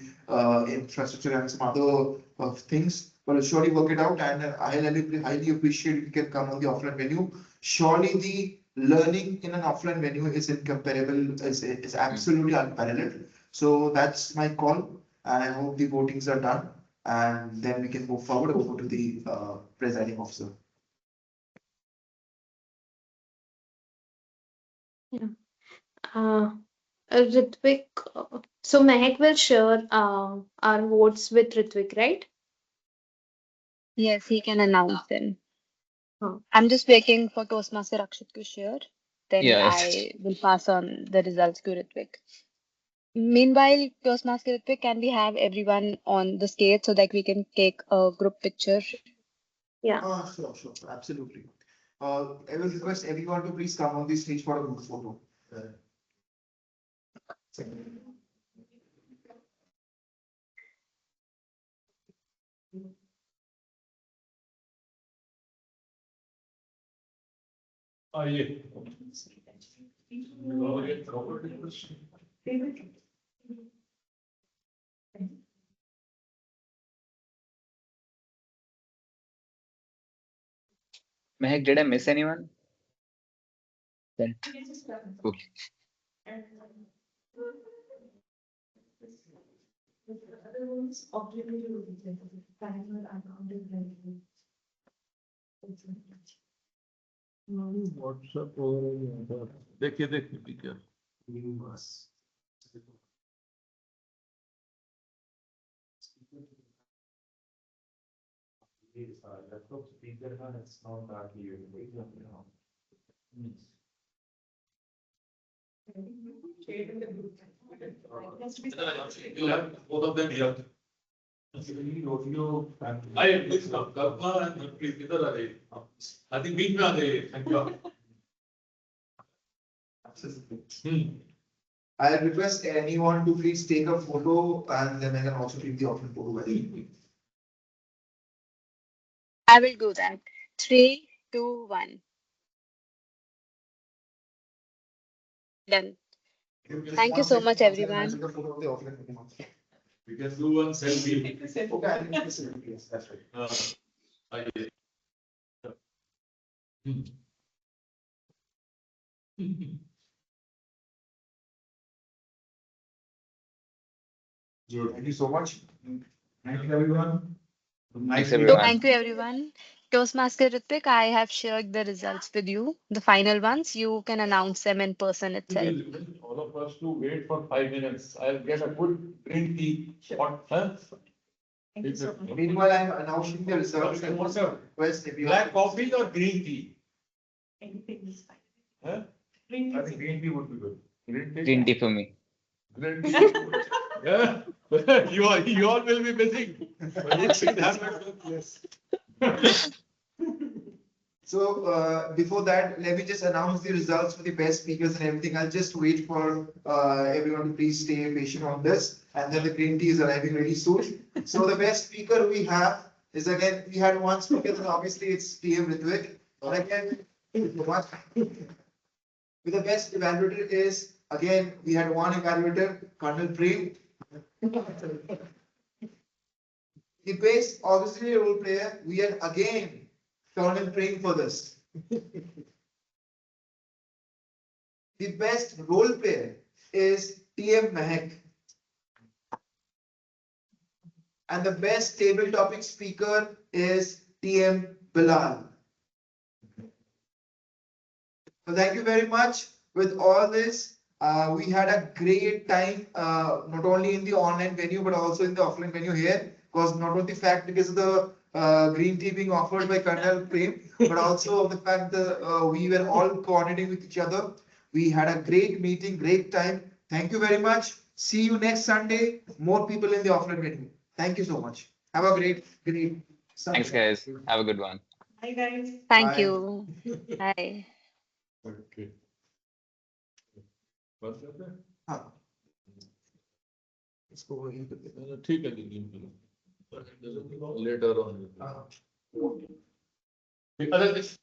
infrastructure and some other things, but we'll surely work it out. And I highly appreciate if you can come on the offline venue. Surely the learning in an offline venue is incomparable, is absolutely unparalleled. So that's my call, and I hope the votings are done, and then we can move forward over to the presiding officer. Yeah. Uh, Ritvik, so Mehak will share our votes with Ritvik, right? Yes, he can announce them. Huh. I'm just waiting for Toastmaster Akshit to share. Then Yeah. I will pass on the results to Ritvik. Meanwhile, Toastmaster Ritvik, can we have everyone on the stage so that we can take a group picture? Yeah. Sure, absolutely. I will request everyone to please come on the stage for a group photo. आइए Mehak, did I miss anyone? Then cool. WhatsApp और देखिए देखिए ठीक है You have both of them here. I mixed up Kalpana and Manpreet. इधर आ गए. I think बीच में आ गए. Thank you. I request anyone to please take a photo, and then I can also take the offline photo. I will do that. 3, 2, 1. Done. Thank you so much, everyone. We can do one selfie. Okay, I think it's a selfie, yes, that's right. आइए. Thank you so much. Thank you, everyone. Thanks, Nice everyone. Thank you, everyone. Toastmaster Ritvik, I have shared the results with you. The final ones, you can announce them in person itself. All of us to wait for 5 minutes. I'll get a good green tea. What? Huh? Thank you so much. Meanwhile, I'm announcing the results. I want to request everyone. Black coffee or green tea? Anything is fine. Huh? Green I think green tea would be good. Green tea for me. Green tea. Yeah. You all will be missing. But it should happen. Yes. So before that, let me just announce the results for the best speakers and everything. I'll just wait for everyone to please stay patient on this, and then the green tea is arriving really soon. So the best speaker we have is, again, we had one speaker, and obviously it's TM Ritvik. And again, with the best evaluator is, again, we had one evaluator, Colonel Prem. The best auxiliary role player, we had again Colonel Prem for this. The best role player is TM Mehak. And the best table topic speaker is TM Bilal. So thank you very much. With all this, we had a great time, not only in the online venue, but also in the offline venue here. Because not only the fact because of the green tea being offered by Colonel Prem, but also the fact that we were all coordinating with each other. We had a great meeting, great time. Thank you very much. See you next Sunday. More people in the offline venue. Thank you so much. Have a great Sunday. Thanks, guys. Have a good one. Hi, guys. Thank Bye. you. Bye. Okay. What's that? Huh. ठीक है later on.